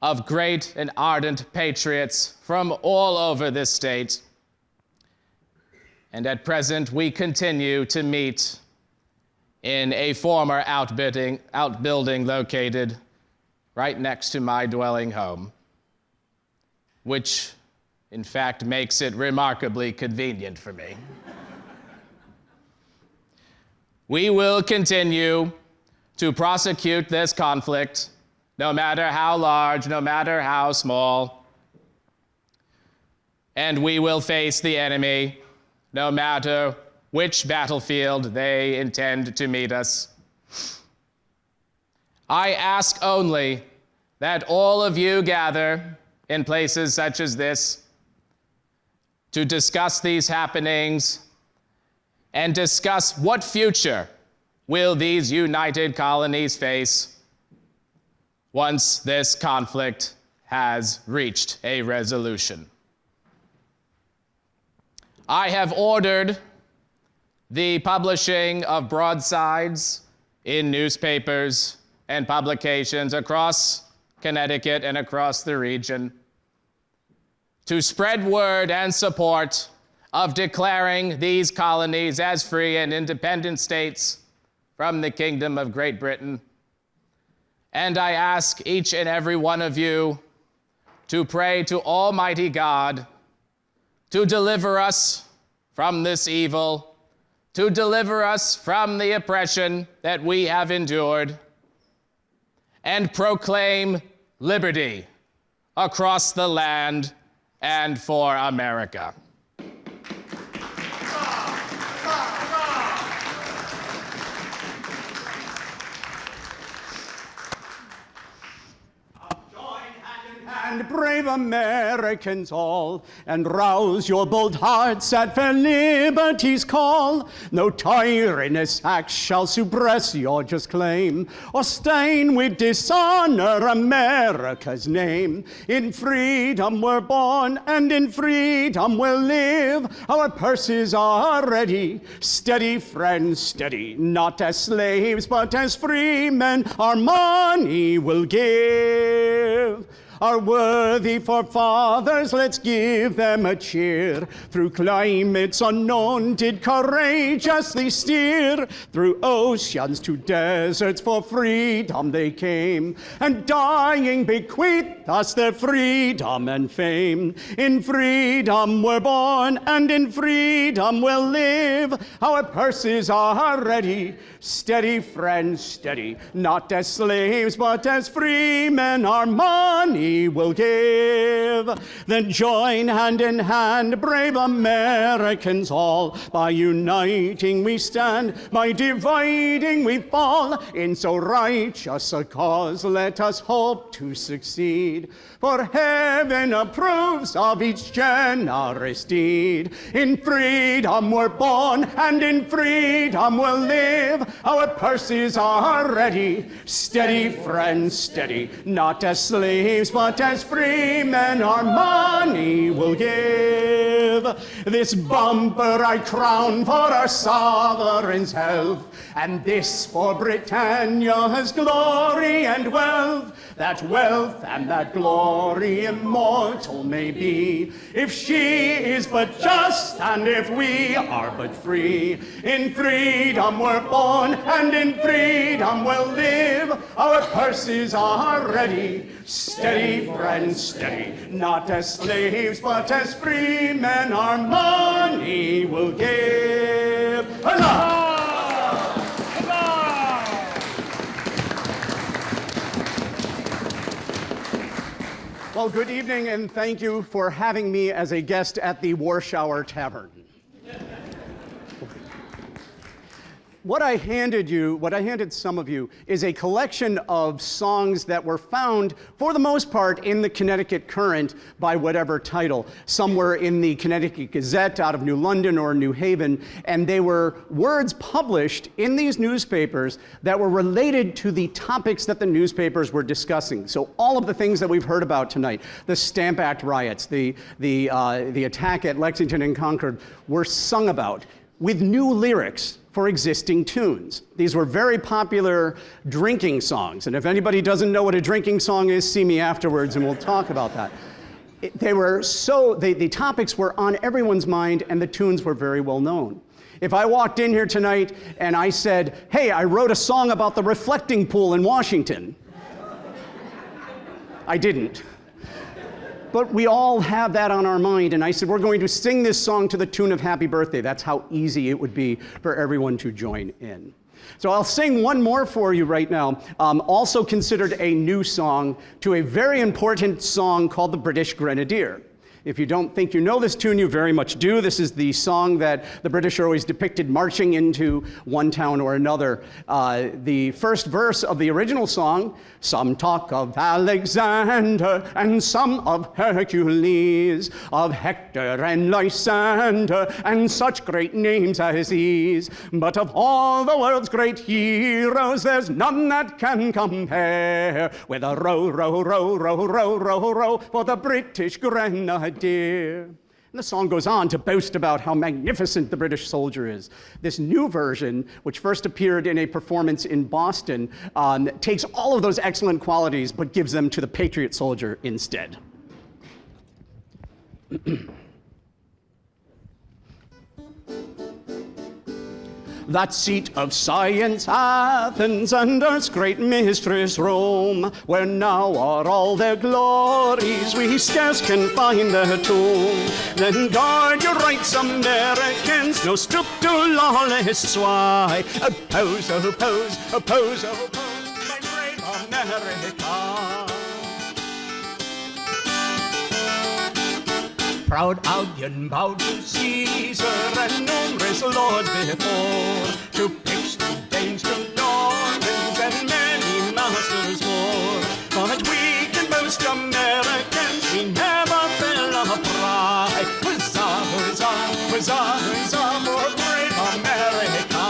of great and ardent patriots from all over this state. And at present, we continue to meet in a former outbuilding located right next to my dwelling home, which in fact makes it remarkably convenient for me. We will continue to prosecute this conflict, no matter how large, no matter how small. And we will face the enemy, no matter which battlefield they intend to meet us. I ask only that all of you gather in places such as this to discuss these happenings and discuss what future will these united colonies face once this conflict has reached a resolution. I have ordered the publishing of broadsides in newspapers and publications across Connecticut and across the region to spread word and support of declaring these colonies as free and independent states from the Kingdom of Great Britain. And I ask each and every one of you to pray to Almighty God to deliver us from this evil, to deliver us from the oppression that we have endured, and proclaim liberty across the land and for America. And brave Americans all, and rouse your bold hearts at fair liberty's call. No tyrannous act shall suppress your just claim, or stain with dishonor America's name. In freedom we're born, and in freedom we'll live. Our purses are ready, steady, friends, steady. Not as slaves, but as free men, our money will give. Our worthy forefathers, let's give them a cheer. Through climates unknown did courageously steer. Through oceans to deserts for freedom they came, and dying bequeathed us their freedom and fame. In freedom we're born, and in freedom we'll live. Our purses are ready, steady, friends, steady. Not as slaves, but as free men, our money money will give. Then join hand in hand, brave Americans all. By uniting we stand, by dividing we fall. In so righteous a cause, let us hope to succeed. For heaven approves of each generous deed. In freedom we're born, and in freedom we'll live. Our purses are ready, steady, friends, steady. Not as slaves, but as free men, our money will give. This bumper I crown for our sovereign's health, and this for Britannia's glory and wealth. That wealth and that glory immortal may be, if she is but just, and if we are but free. In freedom we're born, and in freedom we'll live. Our purses are ready, steady, friends, steady. Not as slaves, but as free men, our money will give. Huzzah! Well, good evening, and thank you for having me as a guest at the Warschauer Tavern. What I handed some of you, is a collection of songs that were found, for the most part, in the Connecticut Current by whatever title. Some were in the Connecticut Gazette out of New London or New Haven, and they were words published in these newspapers that were related to the topics that the newspapers were discussing. So all of the things that we've heard about tonight, the Stamp Act riots, the attack at Lexington and Concord, were sung about with new lyrics for existing tunes. These were very popular drinking songs, and if anybody doesn't know what a drinking song is, see me afterwards and we'll talk about that. The topics were on everyone's mind, and the tunes were very well known. If I walked in here tonight and I said, hey, I wrote a song about the reflecting pool in Washington, I didn't. But we all have that on our mind, and I said, we're going to sing this song to the tune of Happy Birthday. That's how easy it would be for everyone to join in. So I'll sing one more for you right now, also considered a new song to a very important song called The British Grenadier. If you don't think you know this tune, you very much do. This is the song that the British are always depicted marching into one town or another. The first verse of the original song, some talk of Alexander and some of Hercules, of Hector and Lysander and such great names as these. But of all the world's great heroes, there's none that can compare with a row, row, row, row, row, row, row for the British Grenadier. And the song goes on to boast about how magnificent the British soldier is. This new version, which first appeared in a performance in Boston, takes all of those excellent qualities but gives them to the patriot soldier instead. That seat of science, Athens, and Earth's great mistress, Rome, where now are all their glories, we scarce can find their tomb. Then guard your rights, Americans, no stoop to lawless sway. Oppose, oppose, oppose, oppose, my brave America. Proud Albion bowed to Caesar and numerous lords before, to Picts, to Danes, to Normans, and many masters more. But we can boast Americans, we never feel our pride. Huzzah, huzzah, huzzah, huzzah for brave America.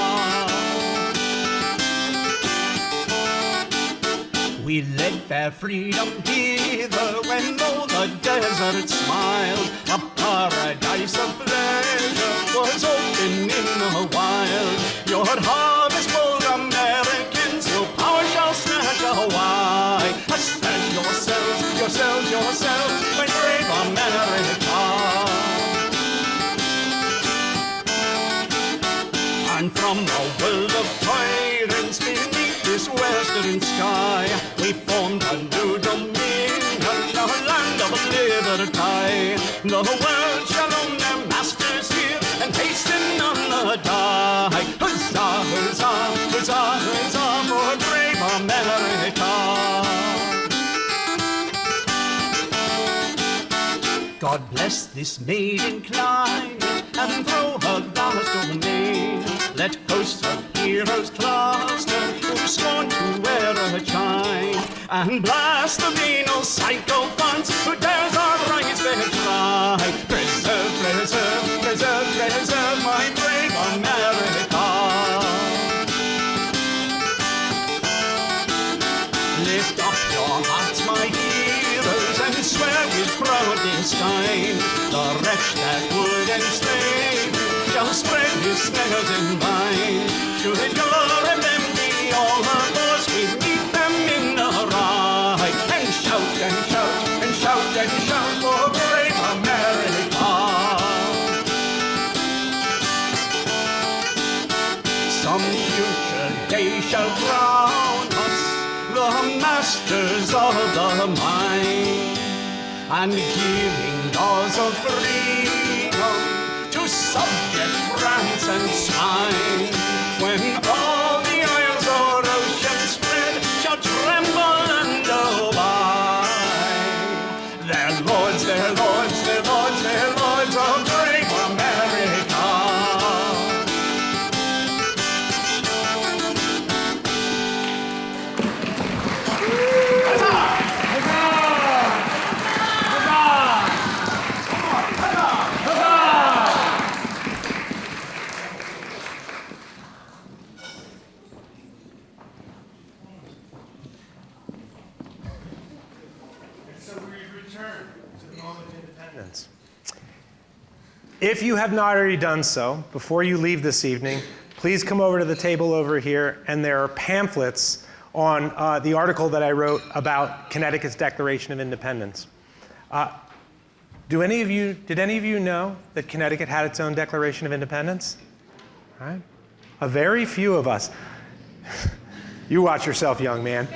We led fair freedom hither when all the desert smiled. A paradise of pleasure was open in the wild. Your harvest bold Americans, no power shall snatch away. Stand yourselves, yourselves, yourselves, my brave America. And from a world of tyrants beneath this western sky, we formed a new dominion, a land of liberty. The world shall own their masters here, and hasten on the die. Huzzah, lest this maid incline and throw her ballast over me. Let hosts of heroes cluster who scorn to wear a chine, and blast the venal sycophants who dares outrise their cry. Preserve, preserve, preserve, preserve my brave America. Lift up your hearts, my heroes, and swear with proud disdain. The wretch that would enslave shall spread his snares in vain. Should your enemy all her force, we meet them in the right, and shout and shout and shout and shout for brave America. Some future day shall crown us the masters of the mind, and giving laws of freedom to subject France and Spain. When all the isles or ocean spread shall tremble and obey, their lords, their lords, their lords, their lords of brave America. If you have not already done so, before you leave this evening, please come over to the table over here, and there are pamphlets on the article that I wrote about Connecticut's Declaration of Independence. Did any of you know that Connecticut had its own Declaration of Independence? All right? A very few of us. You watch yourself, young man.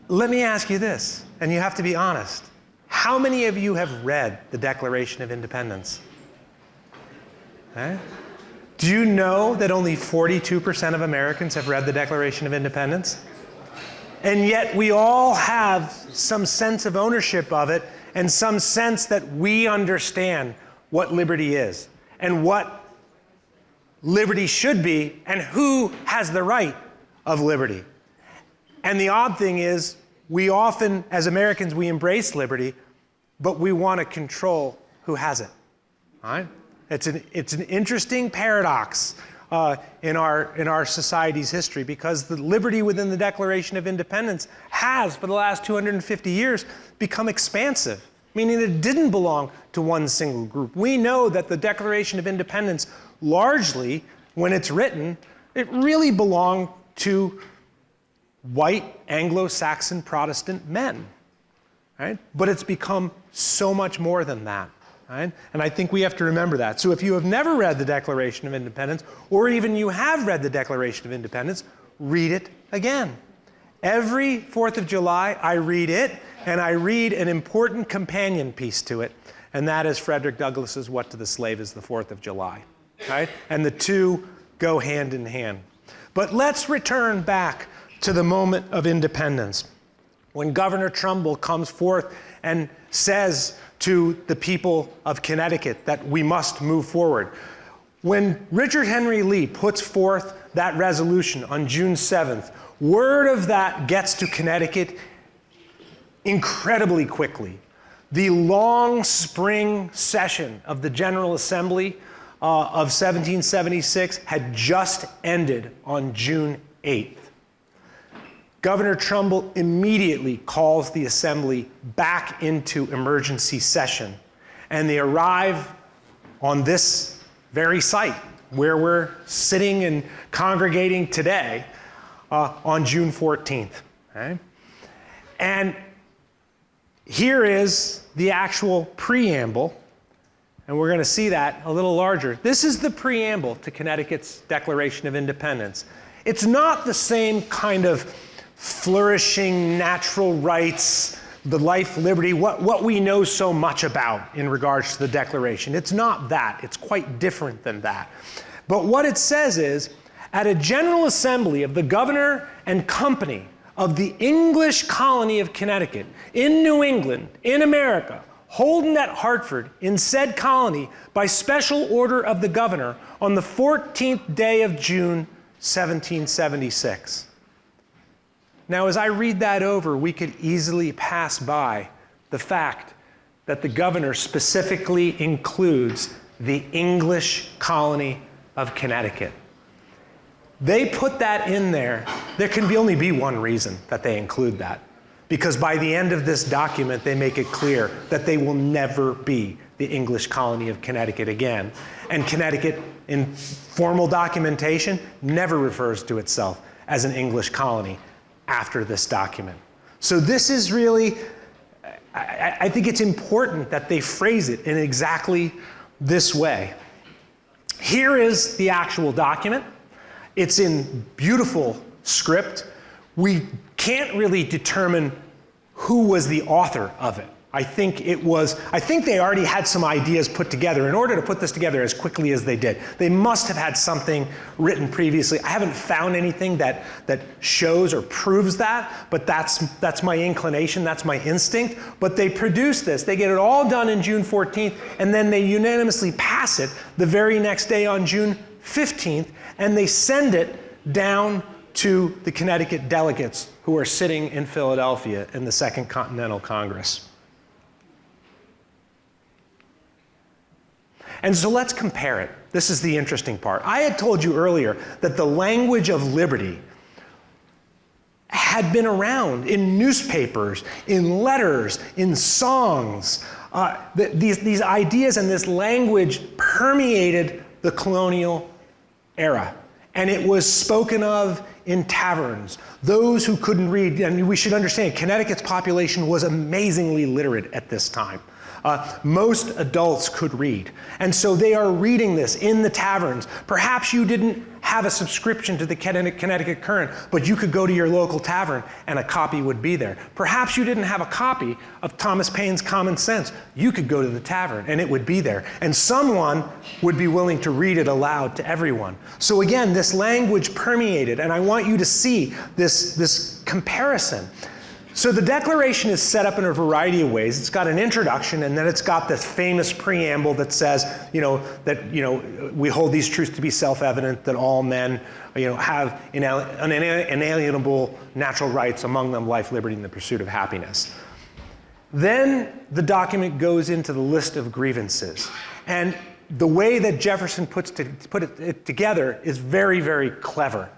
Let me ask you this, and you have to be honest. How many of you have read the Declaration of Independence? Okay. Do you know that only 42% of Americans have read the Declaration of Independence? And yet we all have some sense of ownership of it and some sense that we understand what liberty is and what liberty should be and who has the right of liberty. And the odd thing is, we often, as Americans, we embrace liberty, but we want to control who has it. All right? It's an interesting paradox in our society's history, because the liberty within the Declaration of Independence has, for the last 250 years, become expansive, meaning it didn't belong to one single group. We know that the Declaration of Independence, largely, when it's written, it really belonged to white Anglo-Saxon Protestant men, right? But it's become so much more than that, right? And I think we have to remember that. So if you have never read the Declaration of Independence, or even you have read the Declaration of Independence, read it again. Every 4th of July, I read it, and I read an important companion piece to it, and that is Frederick Douglass's What to the Slave is the 4th of July, right? And the two go hand in hand. But let's return back to the moment of independence, when Governor Trumbull comes forth and says to the people of Connecticut that we must move forward. When Richard Henry Lee puts forth that resolution on June 7th, word of that gets to Connecticut incredibly quickly. The long spring session of the General Assembly of 1776 had just ended on June 8th. Governor Trumbull immediately calls the Assembly back into emergency session, and they arrive on this very site where we're sitting and congregating today on June 14th. Okay? And here is the actual preamble, and we're going to see that a little larger. This is the preamble to Connecticut's Declaration of Independence. It's not the same kind of flourishing natural rights, the life, liberty, what we know so much about in regards to the Declaration. It's not that. It's quite different than that. But what it says is, at a General Assembly of the Governor and Company of the English colony of Connecticut, in New England, in America, holden at Hartford in said colony by special order of the governor on the 14th day of June, 1776. Now, as I read that over, we could easily pass by the fact that the governor specifically includes the English colony of Connecticut. They put that in there. There can only be one reason that they include that, because by the end of this document, they make it clear that they will never be the English colony of Connecticut again. And Connecticut, in formal documentation, never refers to itself as an English colony after this document. So this is really, I think it's important that they phrase it in exactly this way. Here is the actual document. It's in beautiful script. We can't really determine who was the author of it. I think they already had some ideas put together in order to put this together as quickly as they did. They must have had something written previously. I haven't found anything that shows or proves that, but that's my inclination, that's my instinct. But they produce this. They get it all done in June 14th, and then they unanimously pass it the very next day on June 15th, and they send it down to the Connecticut delegates who are sitting in Philadelphia in the Second Continental Congress. And so let's compare it. This is the interesting part. I had told you earlier that the language of liberty had been around in newspapers, in letters, in songs. These ideas and this language permeated the colonial era. And it was spoken of in taverns. Those who couldn't read, and we should understand, Connecticut's population was amazingly literate at this time. Most adults could read. And so they are reading this in the taverns. Perhaps you didn't have a subscription to the Connecticut Current, but you could go to your local tavern and a copy would be there. Perhaps you didn't have a copy of Thomas Paine's Common Sense. You could go to the tavern and it would be there. And someone would be willing to read it aloud to everyone. So again, this language permeated, and I want you to see this comparison. So the Declaration is set up in a variety of ways. It's got an introduction, and then it's got this famous preamble that says, we hold these truths to be self-evident, that all men, have inalienable natural rights, among them life, liberty, and the pursuit of happiness. Then the document goes into the list of grievances. And the way that Jefferson put it together is very, very clever.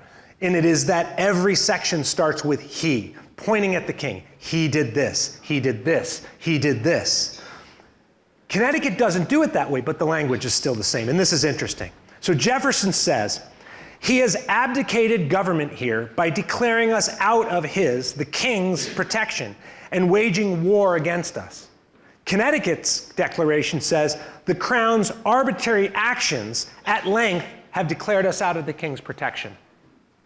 And it is that every section starts with he, pointing at the king. He did this, he did this, he did this. Connecticut doesn't do it that way, but the language is still the same. And this is interesting. So Jefferson says, he has abdicated government here by declaring us out of the king's protection and waging war against us. Connecticut's declaration says, the crown's arbitrary actions at length have declared us out of the king's protection.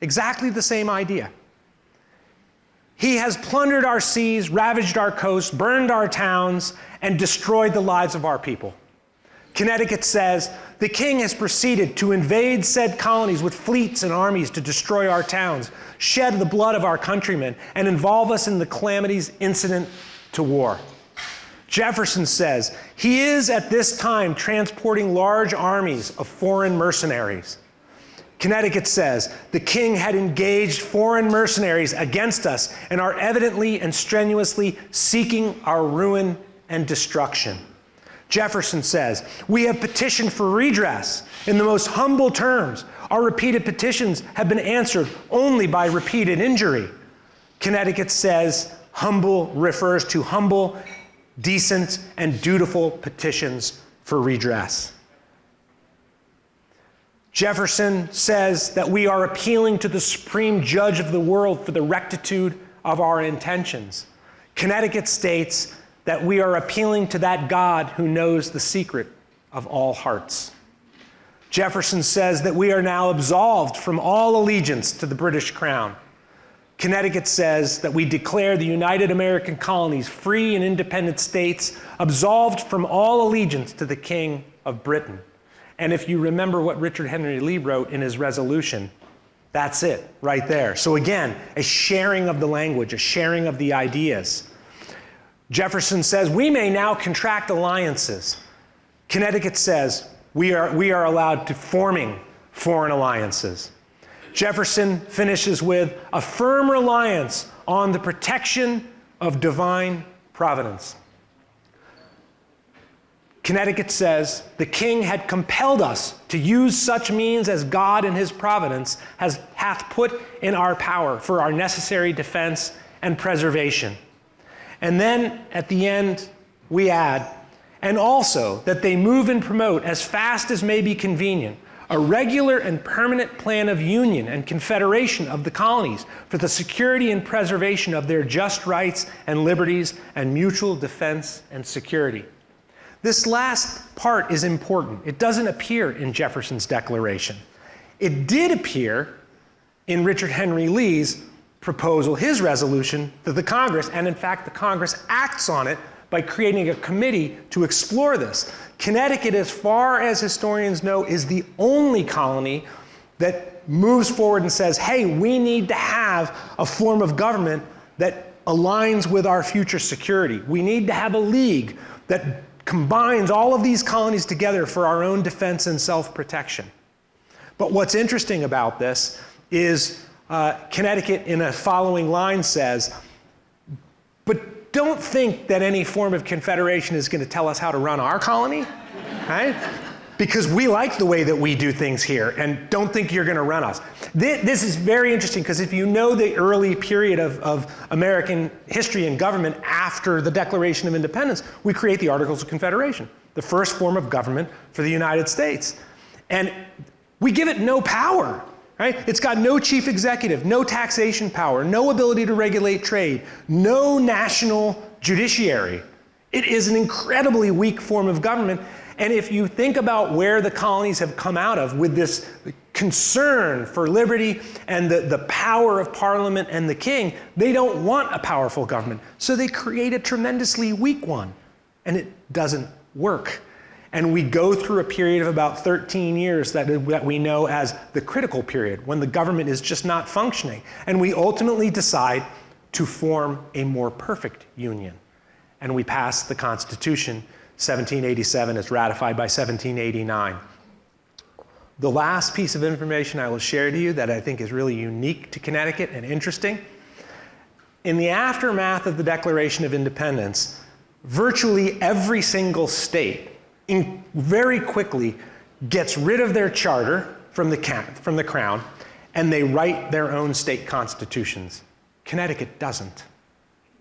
Exactly the same idea. He has plundered our seas, ravaged our coasts, burned our towns, and destroyed the lives of our people. Connecticut says, the king has proceeded to invade said colonies with fleets and armies to destroy our towns, shed the blood of our countrymen, and involve us in the calamities incident to war. Jefferson says, he is at this time transporting large armies of foreign mercenaries. Connecticut says, the king had engaged foreign mercenaries against us and are evidently and strenuously seeking our ruin and destruction. Jefferson says, we have petitioned for redress in the most humble terms. Our repeated petitions have been answered only by repeated injury. Connecticut says, humble refers to humble, decent, and dutiful petitions for redress. Jefferson says that we are appealing to the supreme judge of the world for the rectitude of our intentions. Connecticut states that we are appealing to that God who knows the secret of all hearts. Jefferson says that we are now absolved from all allegiance to the British crown. Connecticut says that we declare the United American Colonies free and independent states, absolved from all allegiance to the King of Britain. And if you remember what Richard Henry Lee wrote in his resolution, that's it right there. So again, a sharing of the language, a sharing of the ideas. Jefferson says, we may now contract alliances. Connecticut says, we are allowed to forming foreign alliances. Jefferson finishes with a firm reliance on the protection of divine providence. Connecticut says, the king had compelled us to use such means as God in his providence hath put in our power for our necessary defense and preservation. And then at the end, we add, and also that they move and promote as fast as may be convenient a regular and permanent plan of union and confederation of the colonies for the security and preservation of their just rights and liberties and mutual defense and security. This last part is important. It doesn't appear in Jefferson's declaration. It did appear in Richard Henry Lee's proposal, his resolution to the Congress, and in fact the Congress acts on it by creating a committee to explore this. Connecticut, as far as historians know, is the only colony that moves forward and says, hey, we need to have a form of government that aligns with our future security. We need to have a league that combines all of these colonies together for our own defense and self-protection. But what's interesting about this is Connecticut, in a following line, says, but don't think that any form of confederation is going to tell us how to run our colony, right? Because we like the way that we do things here, and don't think you're going to run us. This is very interesting, because if you know the early period of American history and government after the Declaration of Independence, we create the Articles of Confederation, the first form of government for the United States. And we give it no power. Right? It's got no chief executive, no taxation power, no ability to regulate trade, no national judiciary. It is an incredibly weak form of government. And if you think about where the colonies have come out of with this concern for liberty and the power of Parliament and the king, they don't want a powerful government. So they create a tremendously weak one. And it doesn't work. And we go through a period of about 13 years that we know as the critical period, when the government is just not functioning. And we ultimately decide to form a more perfect union. And we pass the Constitution, 1787, it's ratified by 1789. The last piece of information I will share to you that I think is really unique to Connecticut and interesting. In the aftermath of the Declaration of Independence, virtually every single state very quickly gets rid of their charter from the crown, and they write their own state constitutions. Connecticut doesn't.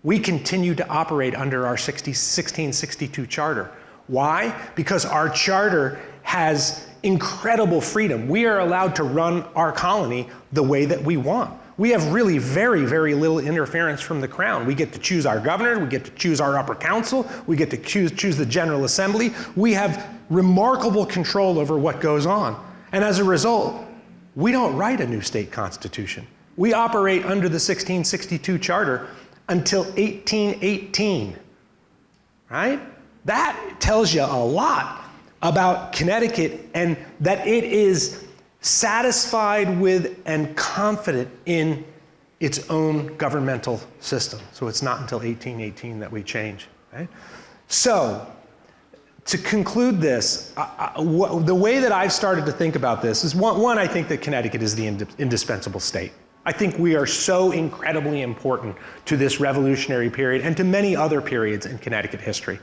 We continue to operate under our 1662 charter. Why? Because our charter has incredible freedom. We are allowed to run our colony the way that we want. We have really very, very little interference from the crown. We get to choose our governor, we get to choose our upper council, we get to choose the General Assembly. We have remarkable control over what goes on. And as a result, we don't write a new state constitution. We operate under the 1662 charter until 1818, right? That tells you a lot about Connecticut, and that it is satisfied with and confident in its own governmental system. So it's not until 1818 that we change. Right? So to conclude this, the way that I've started to think about this is, one, I think that Connecticut is the indispensable state. I think we are so incredibly important to this revolutionary period and to many other periods in Connecticut history.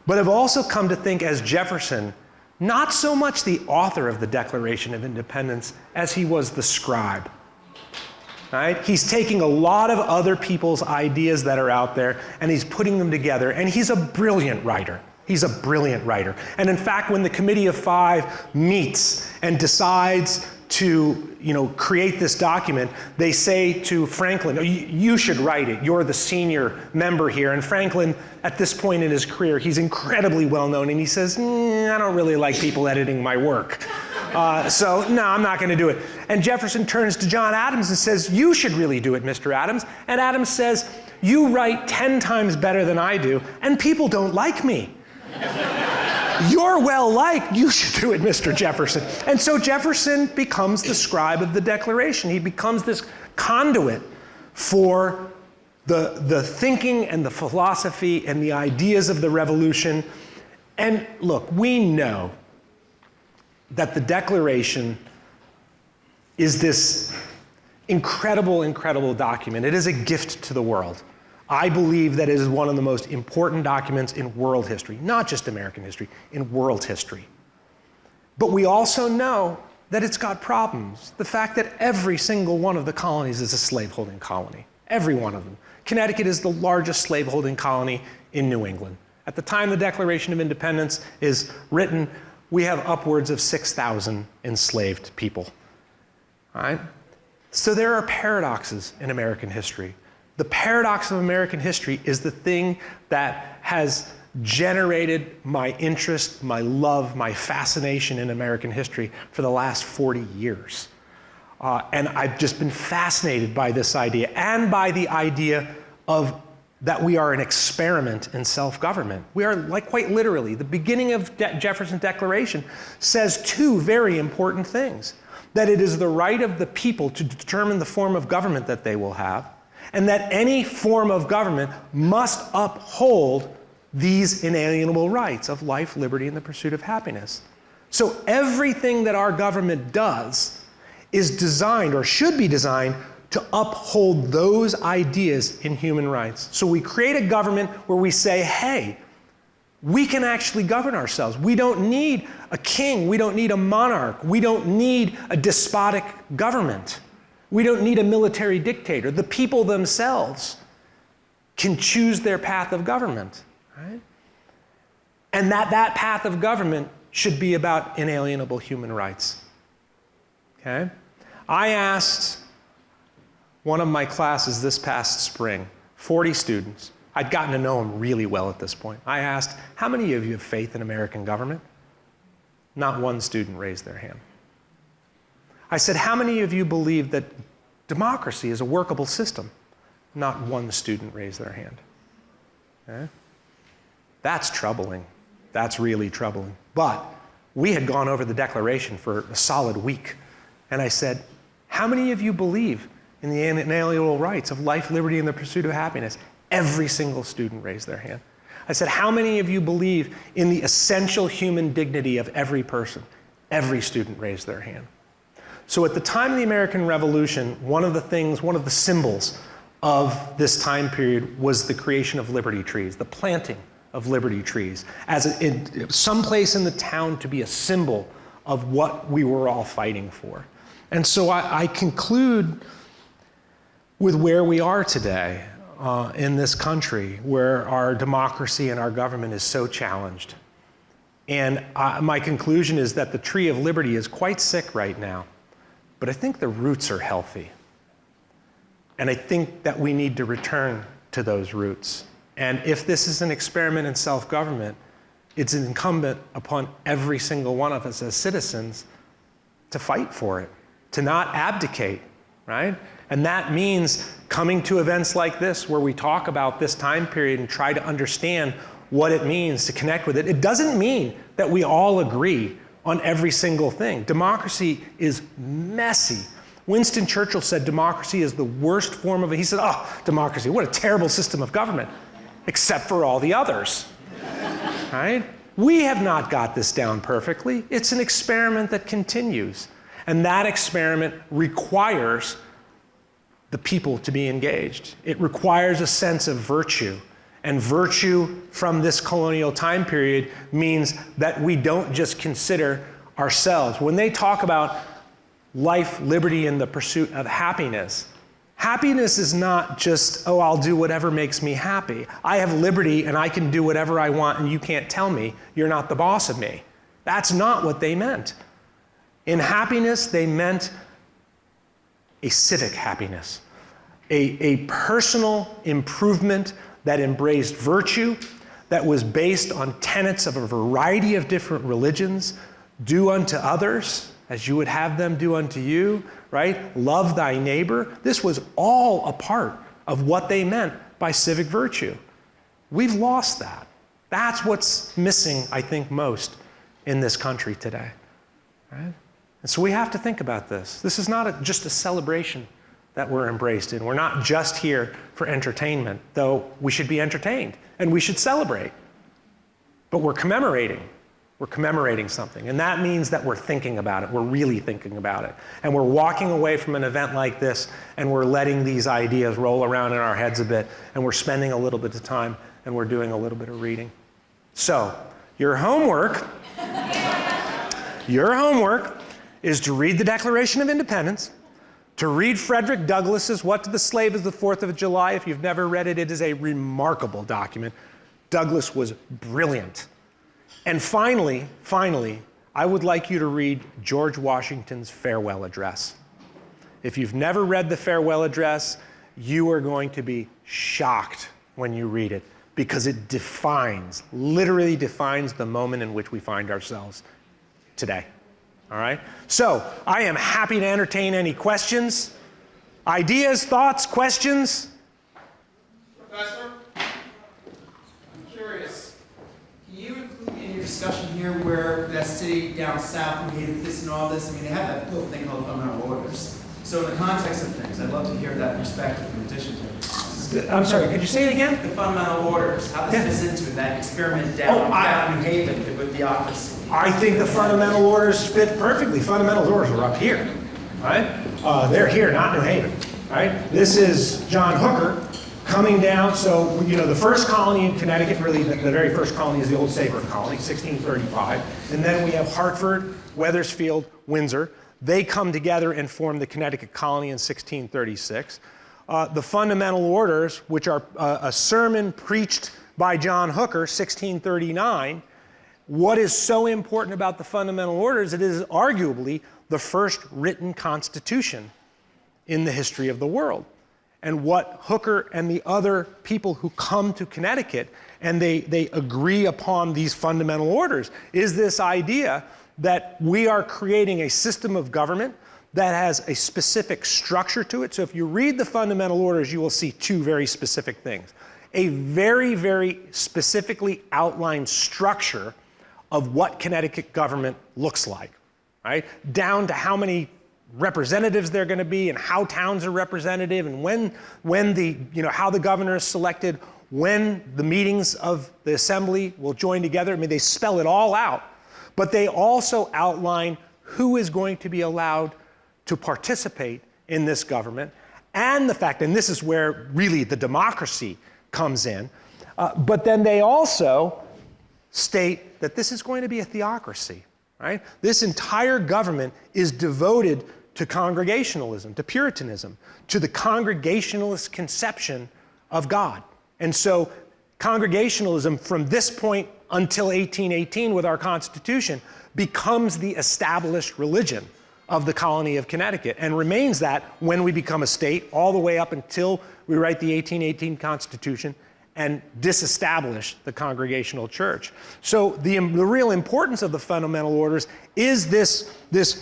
But I've also come to think, as Jefferson, not so much the author of the Declaration of Independence as he was the scribe. Right? He's taking a lot of other people's ideas that are out there and he's putting them together, and he's a brilliant writer. He's a brilliant writer. And in fact, when the Committee of Five meets and decides to create this document, they say to Franklin, you should write it. You're the senior member here. And Franklin, at this point in his career, he's incredibly well known, and he says, I don't really like people editing my work. So no, I'm not going to do it. And Jefferson turns to John Adams and says, you should really do it, Mr. Adams. And Adams says, you write 10 times better than I do, and people don't like me. You're well-liked, you should do it, Mr. Jefferson. And so Jefferson becomes the scribe of the Declaration. He becomes this conduit for the thinking and the philosophy and the ideas of the revolution. And look, we know that the Declaration is this incredible, incredible document. It is a gift to the world. I believe that it is one of the most important documents in world history, not just American history, in world history. But we also know that it's got problems. The fact that every single one of the colonies is a slaveholding colony, every one of them. Connecticut is the largest slaveholding colony in New England. At the time the Declaration of Independence is written, we have upwards of 6,000 enslaved people. All right? So there are paradoxes in American history. The paradox of American history is the thing that has generated my interest, my love, my fascination in American history for the last 40 years. And I've just been fascinated by this idea and by the idea of that we are an experiment in self-government. We are, like, quite literally, the beginning of Jefferson's Declaration says two very important things. That it is the right of the people to determine the form of government that they will have, and that any form of government must uphold these inalienable rights of life, liberty, and the pursuit of happiness. So everything that our government does is designed, or should be designed, to uphold those ideas in human rights. So we create a government where we say, hey, we can actually govern ourselves. We don't need a king. We don't need a monarch. We don't need a despotic government. We don't need a military dictator. The people themselves can choose their path of government, right? And that path of government should be about inalienable human rights, okay? I asked one of my classes this past spring, 40 students. I'd gotten to know them really well at this point. I asked, how many of you have faith in American government? Not one student raised their hand. I said, how many of you believe that democracy is a workable system? Not one student raised their hand. Okay? That's troubling. That's really troubling. But we had gone over the Declaration for a solid week. And I said, how many of you believe in the inalienable rights of life, liberty, and the pursuit of happiness? Every single student raised their hand. I said, how many of you believe in the essential human dignity of every person? Every student raised their hand. So at the time of the American Revolution, one of the symbols of this time period was the creation of liberty trees, the planting of liberty trees, as someplace in the town to be a symbol of what we were all fighting for. And so I conclude with where we are today in this country, where our democracy and our government is so challenged. And my conclusion is that the tree of liberty is quite sick right now, but I think the roots are healthy. And I think that we need to return to those roots. And if this is an experiment in self-government, it's incumbent upon every single one of us as citizens to fight for it, to not abdicate, right? And that means coming to events like this where we talk about this time period and try to understand what it means to connect with it. It doesn't mean that we all agree on every single thing. Democracy is messy. Winston Churchill said democracy is the worst form of it. He said, oh, democracy, what a terrible system of government, except for all the others, right? We have not got this down perfectly. It's an experiment that continues. And that experiment requires the people to be engaged. It requires a sense of virtue. And virtue from this colonial time period means that we don't just consider ourselves. When they talk about life, liberty, and the pursuit of happiness, happiness is not just, oh, I'll do whatever makes me happy. I have liberty and I can do whatever I want and you can't tell me you're not the boss of me. That's not what they meant. In happiness, they meant a civic happiness, a personal improvement that embraced virtue, that was based on tenets of a variety of different religions. Do unto others as you would have them do unto you, right? Love thy neighbor. This was all a part of what they meant by civic virtue. We've lost that. That's what's missing, I think, most in this country today, right? And so we have to think about this. This is not just a celebration that we're embraced in. We're not just here for entertainment, though we should be entertained and we should celebrate. But we're commemorating. We're commemorating something. And that means that we're thinking about it. We're really thinking about it. And we're walking away from an event like this and we're letting these ideas roll around in our heads a bit, and we're spending a little bit of time and we're doing a little bit of reading. So, your homework is to read the Declaration of Independence, to read Frederick Douglass's What to the Slave is the 4th of July. If you've never read it, it is a remarkable document. Douglass was brilliant. And finally, I would like you to read George Washington's farewell address. If you've never read the farewell address, you are going to be shocked when you read it, because it literally defines the moment in which we find ourselves today. All right? So, I am happy to entertain any questions, ideas, thoughts, questions. Professor, I'm curious, can you include in your discussion here where that city down south needed this and all this? I mean, they have that little thing called fundamental orders. So in the context of things, I'd love to hear that perspective in addition to it. I'm sorry, could you say it again? The fundamental orders, how this fits into that experiment down New Haven with theocracy. I think the fundamental orders fit perfectly. Fundamental orders are up here, right? They're here, not New Haven, right? This is John Hooker coming down. So, the first colony in Connecticut, really the very first colony, is the Old Saybrook Colony, 1635. And then we have Hartford, Wethersfield, Windsor. They come together and form the Connecticut Colony in 1636. The fundamental orders, which are a sermon preached by John Hooker, 1639, what is so important about the fundamental orders, it is arguably the first written constitution in the history of the world. And what Hooker and the other people who come to Connecticut and they agree upon these fundamental orders is this idea that we are creating a system of government that has a specific structure to it. So if you read the fundamental orders, you will see two very specific things. A very, very specifically outlined structure of what Connecticut government looks like, right? Down to how many representatives they're going to be and how towns are representative and when the, how the governor is selected, when the meetings of the assembly will join together. I mean, they spell it all out, but they also outline who is going to be allowed to participate in this government, and the fact, and this is where really the democracy comes in, but then they also state that this is going to be a theocracy, right? This entire government is devoted to Congregationalism, to Puritanism, to the Congregationalist conception of God. And so Congregationalism from this point until 1818 with our Constitution becomes the established religion of the colony of Connecticut and remains that when we become a state all the way up until we write the 1818 Constitution and disestablish the Congregational Church. So the real importance of the fundamental orders is this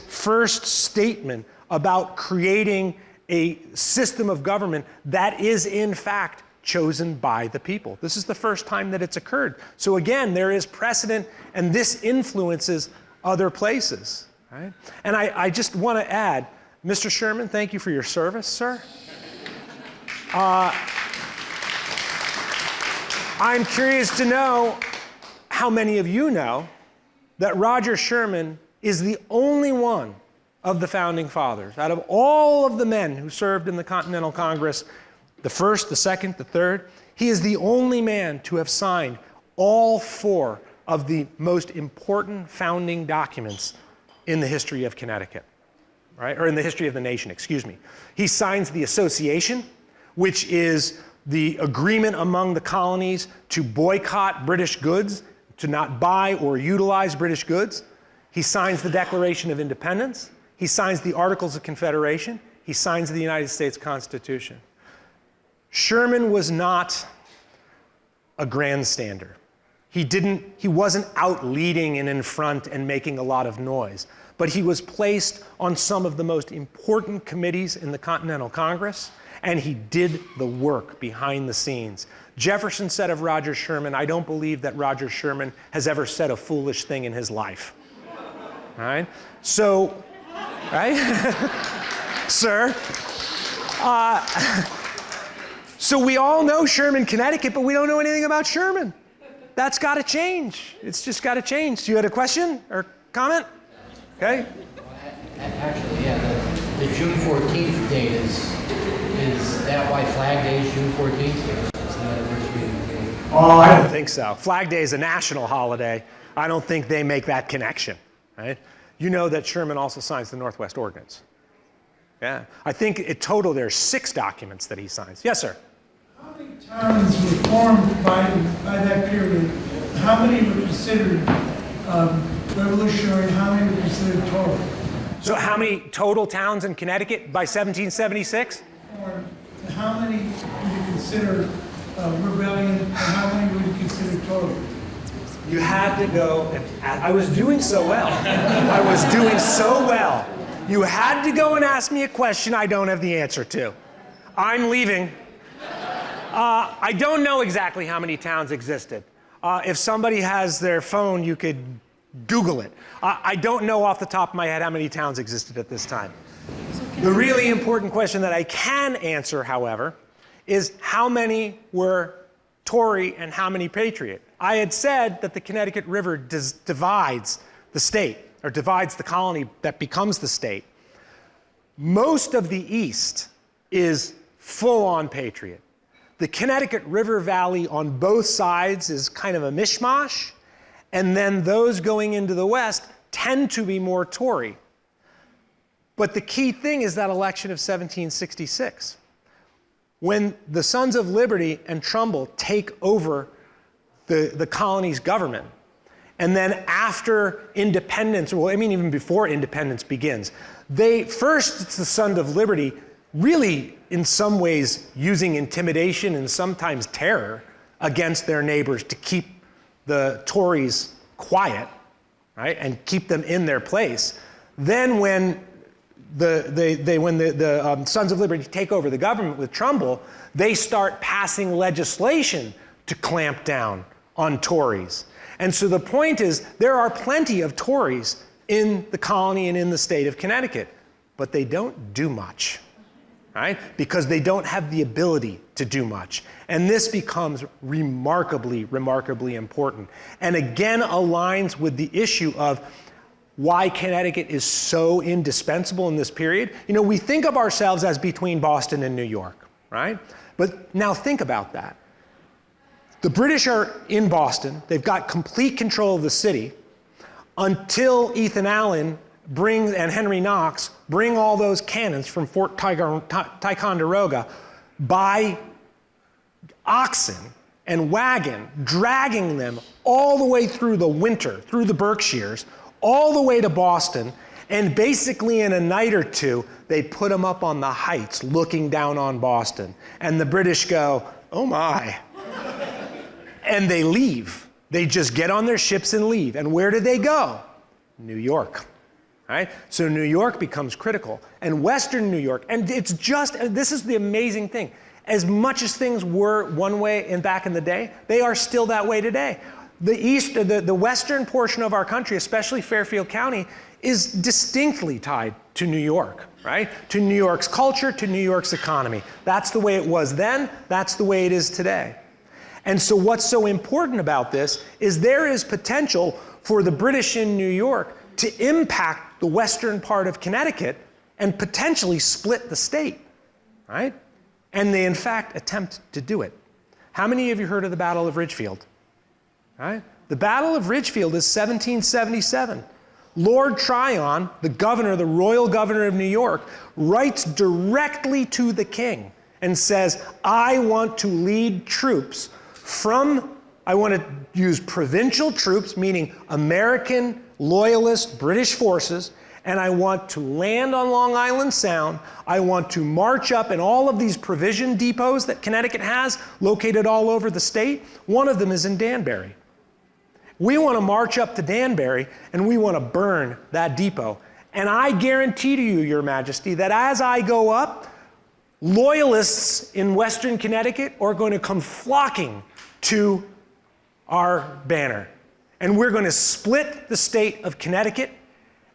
first statement about creating a system of government that is in fact chosen by the people. This is the first time that it's occurred. So again, there is precedent, and this influences other places. Right? And I just want to add, Mr. Sherman, thank you for your service, sir. I'm curious to know how many of you know that Roger Sherman is the only one of the Founding Fathers, out of all of the men who served in the Continental Congress, the first, the second, the third, he is the only man to have signed all four of the most important founding documents in the history of Connecticut, right? Or in the history of the nation, excuse me. He signs the Association, which is the agreement among the colonies to boycott British goods, to not buy or utilize British goods. He signs the Declaration of Independence. He signs the Articles of Confederation. He signs the United States Constitution. Sherman was not a grandstander. He wasn't out leading and in front and making a lot of noise, but he was placed on some of the most important committees in the Continental Congress, and he did the work behind the scenes. Jefferson said of Roger Sherman, I don't believe that Roger Sherman has ever said a foolish thing in his life. All right? So, right? Sir, So we all know Sherman, Connecticut, but we don't know anything about Sherman. That's got to change. It's just got to change. You had a question or comment? Okay. Actually, yeah, the June 14th date is that why Flag Day is June 14th? Oh, I don't think so. Flag Day is a national holiday. I don't think they make that connection, right? You know that Sherman also signs the Northwest Ordinance. Yeah. I think in total there's 6 documents that he signs. Yes, sir. How many towns were formed by that period? How many were considered revolutionary and how many were considered Tory? So how many total towns in Connecticut by 1776? Or how many would you consider rebellion and how many would you consider Tory? You had to go, I was doing so well. I was doing so well. You had to go and ask me a question I don't have the answer to. I'm leaving. I don't know exactly how many towns existed. If somebody has their phone, you could Google it. I don't know off the top of my head how many towns existed at this time. The really important question that I can answer, however, is how many were Tory and how many Patriot? I had said that the Connecticut River divides the state, or divides the colony that becomes the state. Most of the east is full-on Patriot. The Connecticut River Valley on both sides is kind of a mishmash, and then those going into the west tend to be more Tory. But the key thing is that election of 1766. When the Sons of Liberty and Trumbull take over the colony's government, and then after independence, well, I mean even before independence begins, first it's the Sons of Liberty really in some ways using intimidation and sometimes terror against their neighbors to keep the Tories quiet, right, and keep them in their place. Then when the Sons of Liberty take over the government with Trumbull, they start passing legislation to clamp down on Tories. And so the point is, there are plenty of Tories in the colony and in the state of Connecticut, but they don't do much, right? Because they don't have the ability to do much. And this becomes remarkably, remarkably important. And again, aligns with the issue of why Connecticut is so indispensable in this period. You know, we think of ourselves as between Boston and New York, right? But now think about that. The British are in Boston. They've got complete control of the city until Ethan Allen and Henry Knox bring all those cannons from Fort Ticonderoga by oxen and wagon, dragging them all the way through the winter, through the Berkshires, all the way to Boston, and basically in a night or two, they put them up on the heights looking down on Boston. And the British go, oh my. And they leave. They just get on their ships and leave. And where do they go? New York. Right? So New York becomes critical. And Western New York, and it's just, this is the amazing thing. As much as things were one way back in the day, they are still that way today. The western portion of our country, especially Fairfield County, is distinctly tied to New York, right? To New York's culture, to New York's economy. That's the way it was then, that's the way it is today. And so what's so important about this is there is potential for the British in New York to impact the western part of Connecticut and potentially split the state, right? And they in fact attempt to do it. How many of you heard of the Battle of Ridgefield? Right? The Battle of Ridgefield is 1777. Lord Tryon, the governor, the royal governor of New York, writes directly to the king and says, I want to lead troops I want to use provincial troops, meaning American loyalist British forces, and I want to land on Long Island Sound. I want to march up in all of these provision depots that Connecticut has, located all over the state. One of them is in Danbury. We want to march up to Danbury, and we want to burn that depot. And I guarantee to you, Your Majesty, that as I go up, loyalists in Western Connecticut are going to come flocking to our banner. And we're going to split the state of Connecticut.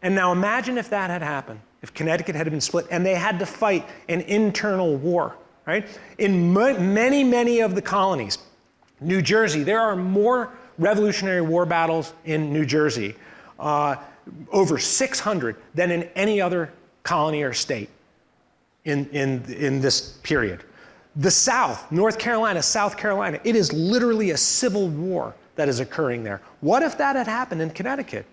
And now imagine if that had happened. if Connecticut had been split and they had to fight an internal war, right? In many, many of the colonies, New Jersey, there are more Revolutionary War battles in New Jersey, over 600 than in any other colony or state in this period. The South, North Carolina, South Carolina, it is literally a civil war that is occurring there. What if that had happened in Connecticut?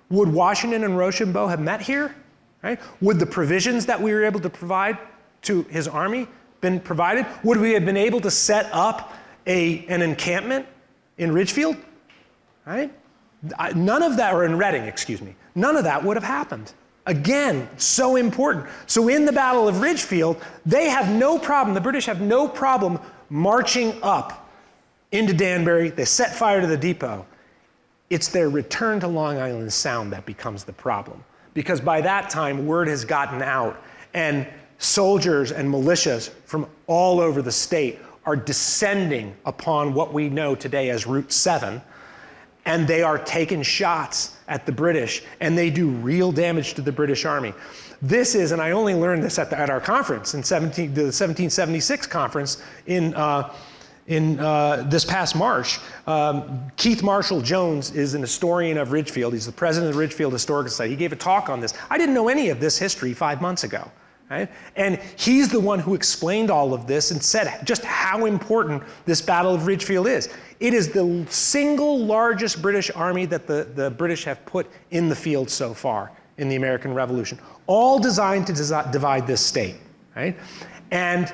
Would Washington and Rochambeau have met here? Right? Would the provisions that we were able to provide to his army been provided? Would we have been able to set up an encampment in Ridgefield? Right? None of that, or in Reading, excuse me. None of that would have happened. Again, so important. So in the Battle of Ridgefield, they have no problem, the British have no problem marching up into Danbury. They set fire to the depot. It's their return to Long Island Sound that becomes the problem. Because by that time, word has gotten out, and soldiers and militias from all over the state are descending upon what we know today as Route 7, and they are taking shots at the British, and they do real damage to the British Army. This is, and I only learned this at our conference, in the 1776 conference in this past March. Keith Marshall Jones is an historian of Ridgefield. He's the president of the Ridgefield Historical Society. He gave a talk on this. I didn't know any of this history 5 months ago. Right? And he's the one who explained all of this and said just how important this Battle of Ridgefield is. It is the single largest British army that the British have put in the field so far in the American Revolution, all designed to divide this state. Right? And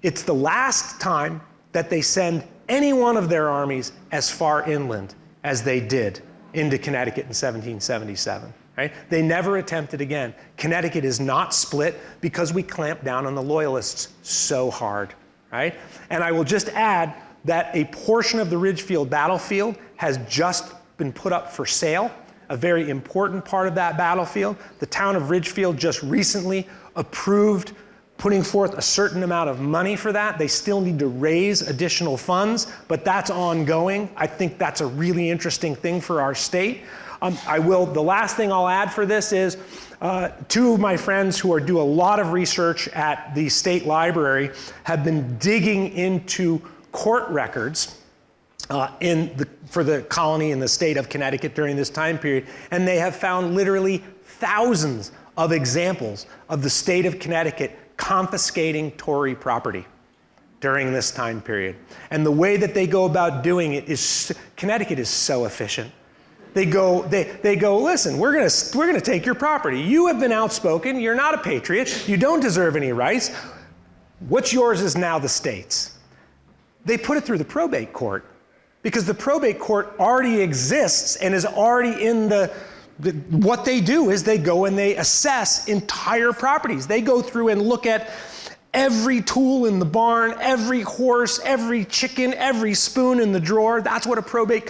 it's the last time that they send any one of their armies as far inland as they did into Connecticut in 1777. Right? They never attempted again. Connecticut is not split because we clamped down on the Loyalists so hard. Right? And I will just add that a portion of the Ridgefield battlefield has just been put up for sale, a very important part of that battlefield. The town of Ridgefield just recently approved putting forth a certain amount of money for that. They still need to raise additional funds, but that's ongoing. I think that's a really interesting thing for our state. The last thing I'll add for this is two of my friends who do a lot of research at the state library have been digging into court records for the colony in the state of Connecticut during this time period, and they have found literally thousands of examples of the state of Connecticut confiscating Tory property during this time period. And the way that they go about doing it is, Connecticut is so efficient. They go, listen, we're gonna take your property. You have been outspoken, you're not a patriot, you don't deserve any rights. What's yours is now the state's. They put it through the probate court because the probate court already exists and is already in what they do is they go and they assess entire properties. They go through and look at every tool in the barn, every horse, every chicken, every spoon in the drawer. That's what a probate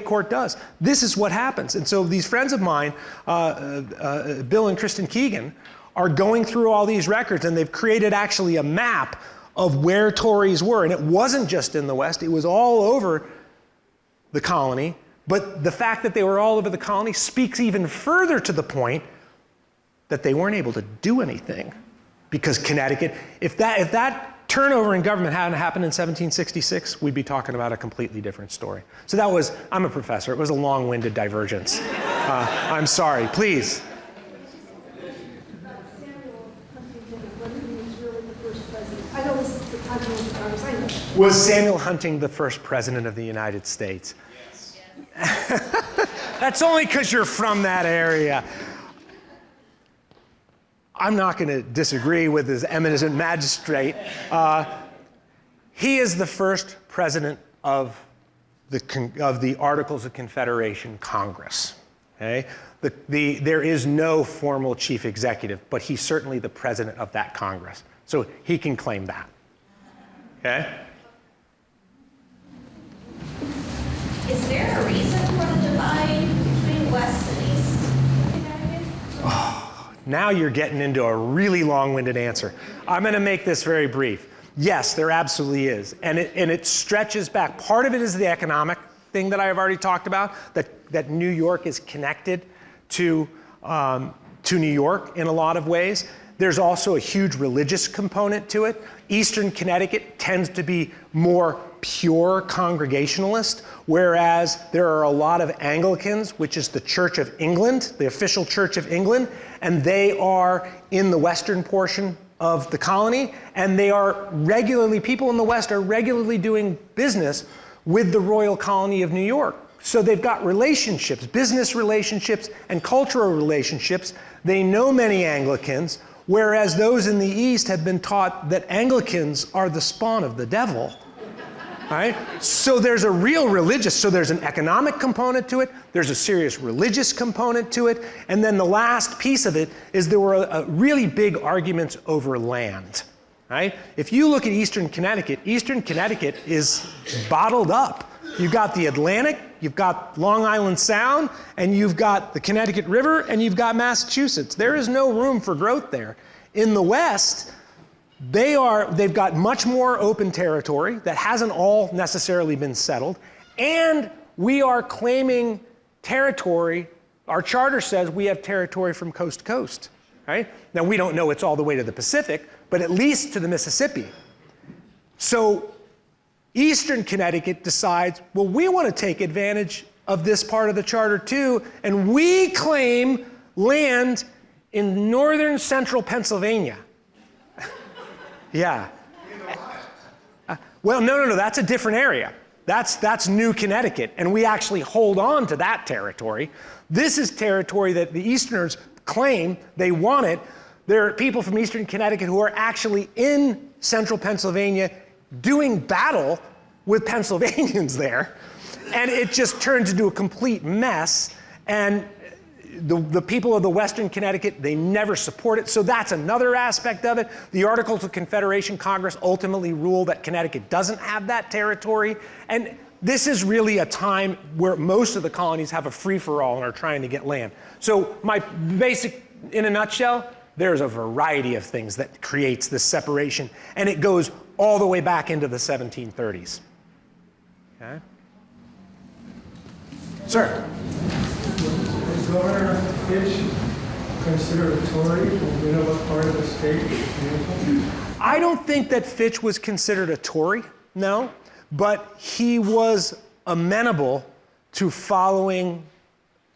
court does. This is what happens. And so these friends of mine, Bill and Kristen Keegan, are going through all these records, and they've created actually a map of where Tories were. And it wasn't just in the West, it was all over the colony. But the fact that they were all over the colony speaks even further to the point that they weren't able to do anything. Because Connecticut, if that turnover in government hadn't happened in 1766, we'd be talking about a completely different story. So that was, I'm a professor, it was a long-winded divergence. I'm sorry, please. Was Samuel Hunting the first president of the United States? Yes. That's only because you're from that area. I'm not going to disagree with his eminent magistrate. He is the first president of the Articles of Confederation Congress. Okay? There is no formal chief executive, but he's certainly the president of that Congress. So he can claim that. Okay? Is there a reason for the divide between West and East Connecticut? Oh, now you're getting into a really long-winded answer. I'm going to make this very brief. Yes, there absolutely is. And it stretches back. Part of it is the economic thing that I have already talked about, that New York is connected to to New York in a lot of ways. There's also a huge religious component to it. Eastern Connecticut tends to be more pure Congregationalist, whereas there are a lot of Anglicans, which is the Church of England, the official Church of England, and they are in the western portion of the colony, and they are regularly, people in the West are regularly doing business with the Royal Colony of New York. So they've got relationships, business relationships and cultural relationships. They know many Anglicans, whereas those in the East have been taught that Anglicans are the spawn of the devil. Right? So there's a real religious, so there's an economic component to it, there's a serious religious component to it, and then the last piece of it is there were really big arguments over land. Right? If you look at Eastern Connecticut is bottled up. You've got the Atlantic, you've got Long Island Sound, and you've got the Connecticut River, and you've got Massachusetts. There is no room for growth there. In the West, they've got much more open territory that hasn't all necessarily been settled, and we are claiming territory. Our charter says we have territory from coast to coast, right? Now, we don't know it's all the way to the Pacific, but at least to the Mississippi. So Eastern Connecticut decides, well, we want to take advantage of this part of the charter too, and we claim land in northern central Pennsylvania. Yeah. Well, no, that's a different area. That's New Connecticut, and we actually hold on to that territory. This is territory that the Easterners claim they want it. There are people from Eastern Connecticut who are actually in central Pennsylvania doing battle with Pennsylvanians there, and it just turns into a complete mess, and the people of the Western Connecticut, they never support it, so that's another aspect of it. The Articles of Confederation Congress ultimately rule that Connecticut doesn't have that territory, and this is really a time where most of the colonies have a free-for-all and are trying to get land. So my basic, in a nutshell, there's a variety of things that creates this separation, and it goes all the way back into the 1730s. Okay? Sir? Is Governor Fitch considered a Tory? Do we know what part of the state he came from? I don't think that Fitch was considered a Tory, no, but he was amenable to following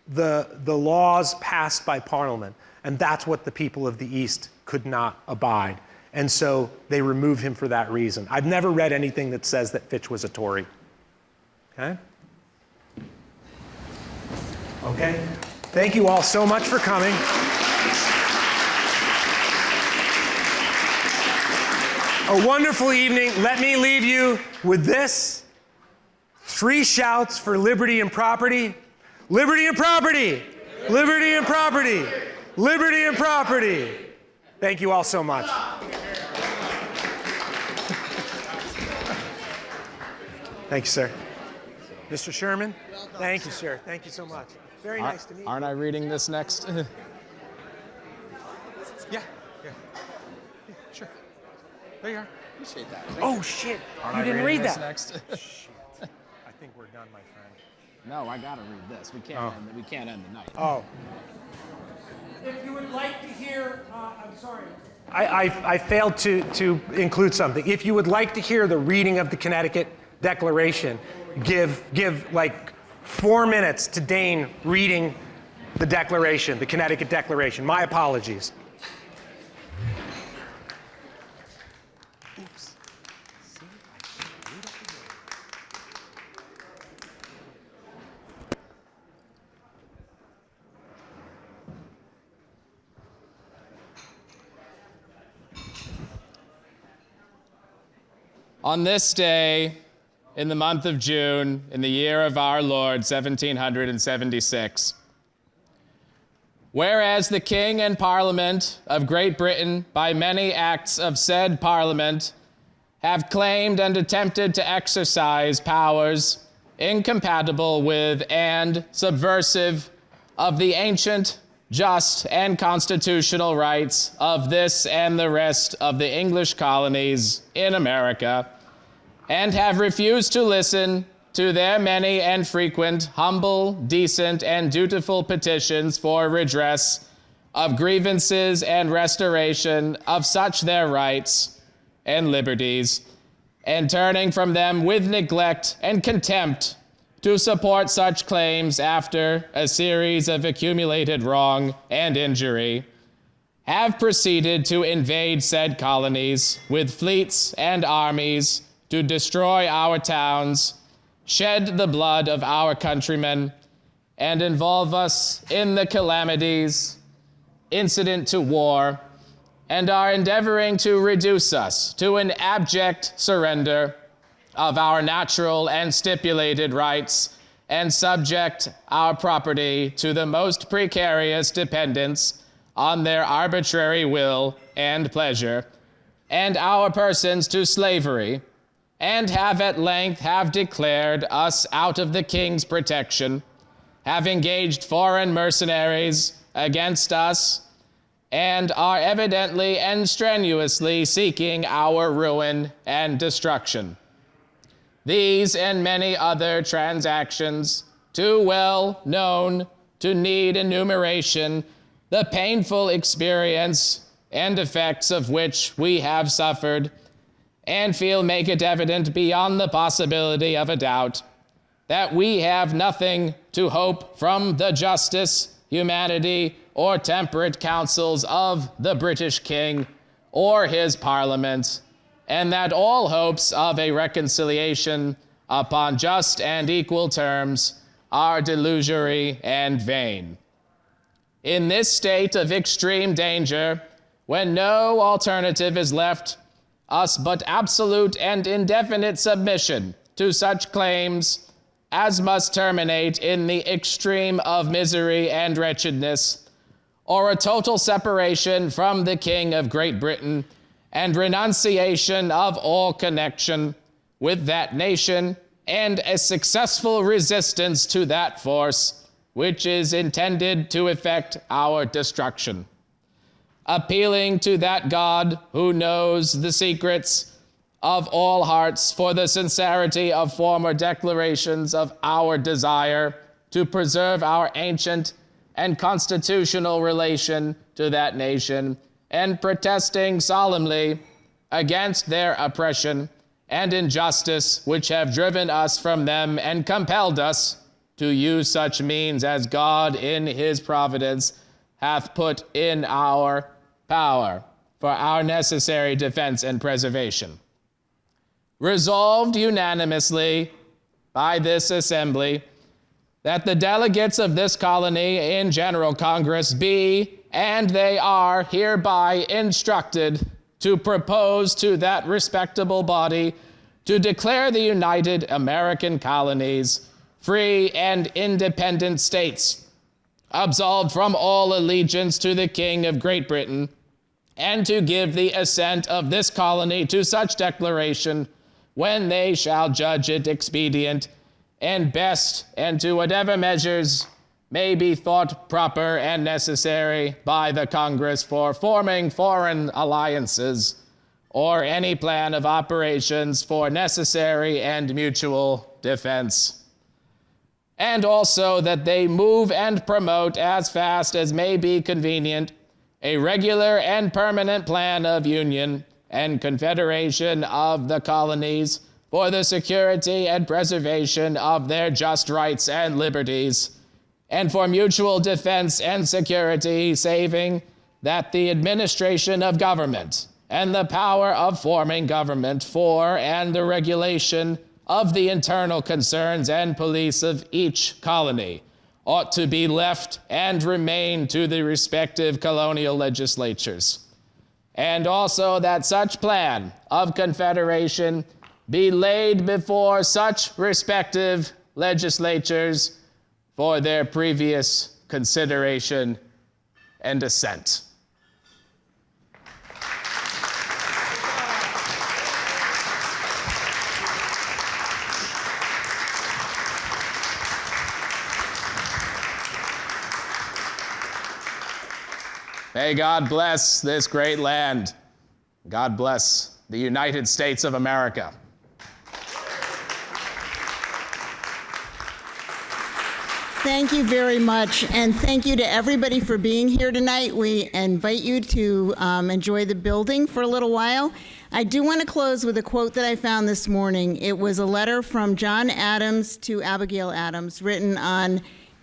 the laws passed by Parliament, and that's what the people of the East could not abide. And so they removed him for that reason. I've never read anything that says that Fitch was a Tory. Okay? Okay. Thank you all so much for coming. A wonderful evening. Let me leave you with this. 3 shouts for liberty and property. Liberty and property. Liberty and property. Liberty and property. Thank you all so much. Thank you, sir. Mr. Sherman, thank you, sir. Thank you so much. Very nice to meet you. Aren't I reading this next? Yeah, sure. There you are. Appreciate that. Oh, shit. Aren't You I didn't reading read this that. next? Shit. I think we're done, my friend. No, I gotta read this. We can't end the night. Oh. If you would like to hear, I'm sorry. I failed to include something. If you would like to hear the reading of the Connecticut Declaration, give like 4 minutes to Dane reading the Declaration, the Connecticut Declaration. My apologies. Oops. On this day, in the month of June, in the year of our Lord, 1776, whereas the King and Parliament of Great Britain, by many acts of said Parliament, have claimed and attempted to exercise powers incompatible with and subversive of the ancient, just, and constitutional rights of this and the rest of the English colonies in America, and have refused to listen to their many and frequent, humble, decent, and dutiful petitions for redress of grievances and restoration of such their rights and liberties, and turning from them with neglect and contempt to support such claims after a series of accumulated wrong and injury, have proceeded to invade said colonies with fleets and armies to destroy our towns, shed the blood of our countrymen, and involve us in the calamities incident to war, and are endeavoring to reduce us to an abject surrender of our natural and stipulated rights, and subject our property to the most precarious dependence on their arbitrary will and pleasure, and our persons to slavery, and have declared us out of the king's protection, have engaged foreign mercenaries against us, and are evidently and strenuously seeking our ruin and destruction. These and many other transactions, too well known to need enumeration, the painful experience and effects of which we have suffered, and feel make it evident beyond the possibility of a doubt that we have nothing to hope from the justice, humanity, or temperate counsels of the British King or his Parliament, and that all hopes of a reconciliation upon just and equal terms are delusory and vain. In this state of extreme danger, when no alternative is left us but absolute and indefinite submission to such claims as must terminate in the extreme of misery and wretchedness, or a total separation from the King of Great Britain, and renunciation of all connection with that nation, and a successful resistance to that force which is intended to effect our destruction. Appealing to that God who knows the secrets of all hearts for the sincerity of former declarations of our desire to preserve our ancient and constitutional relation to that nation, and protesting solemnly against their oppression and injustice which have driven us from them and compelled us to use such means as God in his providence hath put in our power for our necessary defense and preservation. Resolved unanimously by this assembly that the delegates of this colony in General Congress be, and they are hereby instructed to propose to that respectable body to declare the United American Colonies free and independent states, absolved from all allegiance to the King of Great Britain, and to give the assent of this colony to such declaration when they shall judge it expedient and best, and to whatever measures may be thought proper and necessary by the Congress for forming foreign alliances or any plan of operations for necessary and mutual defense. And also that they move and promote as fast as may be convenient a regular and permanent plan of union and confederation of the colonies for the security and preservation of their just rights and liberties, and for mutual defense and security, saving that the administration of government and the power of forming government for and the regulation of the internal concerns and police of each colony ought to be left and remain to the respective colonial legislatures. And also that such plan of confederation be laid before such respective legislatures for their previous consideration and assent. May God bless this great land. God bless the United States of America. Thank you very much, and thank you to everybody for being here tonight. We invite you to enjoy the building for a little while. I do want to close with a quote that I found this morning. It was a letter from John Adams to Abigail Adams, written on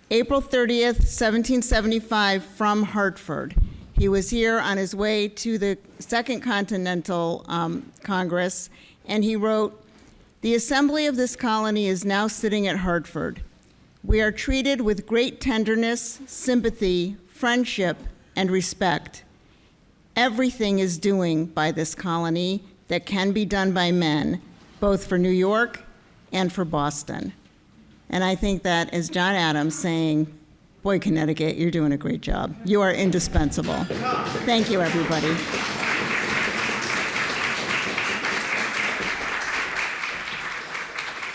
April 30th, 1775, from Hartford. He was here on his way to the Second Continental Congress, and he wrote, "The assembly of this colony is now sitting at Hartford. We are treated with great tenderness, sympathy, friendship, and respect. Everything is doing by this colony that can be done by men, both for New York and for Boston." And I think that is John Adams saying, boy, Connecticut, you're doing a great job. You are indispensable. Thank you, everybody.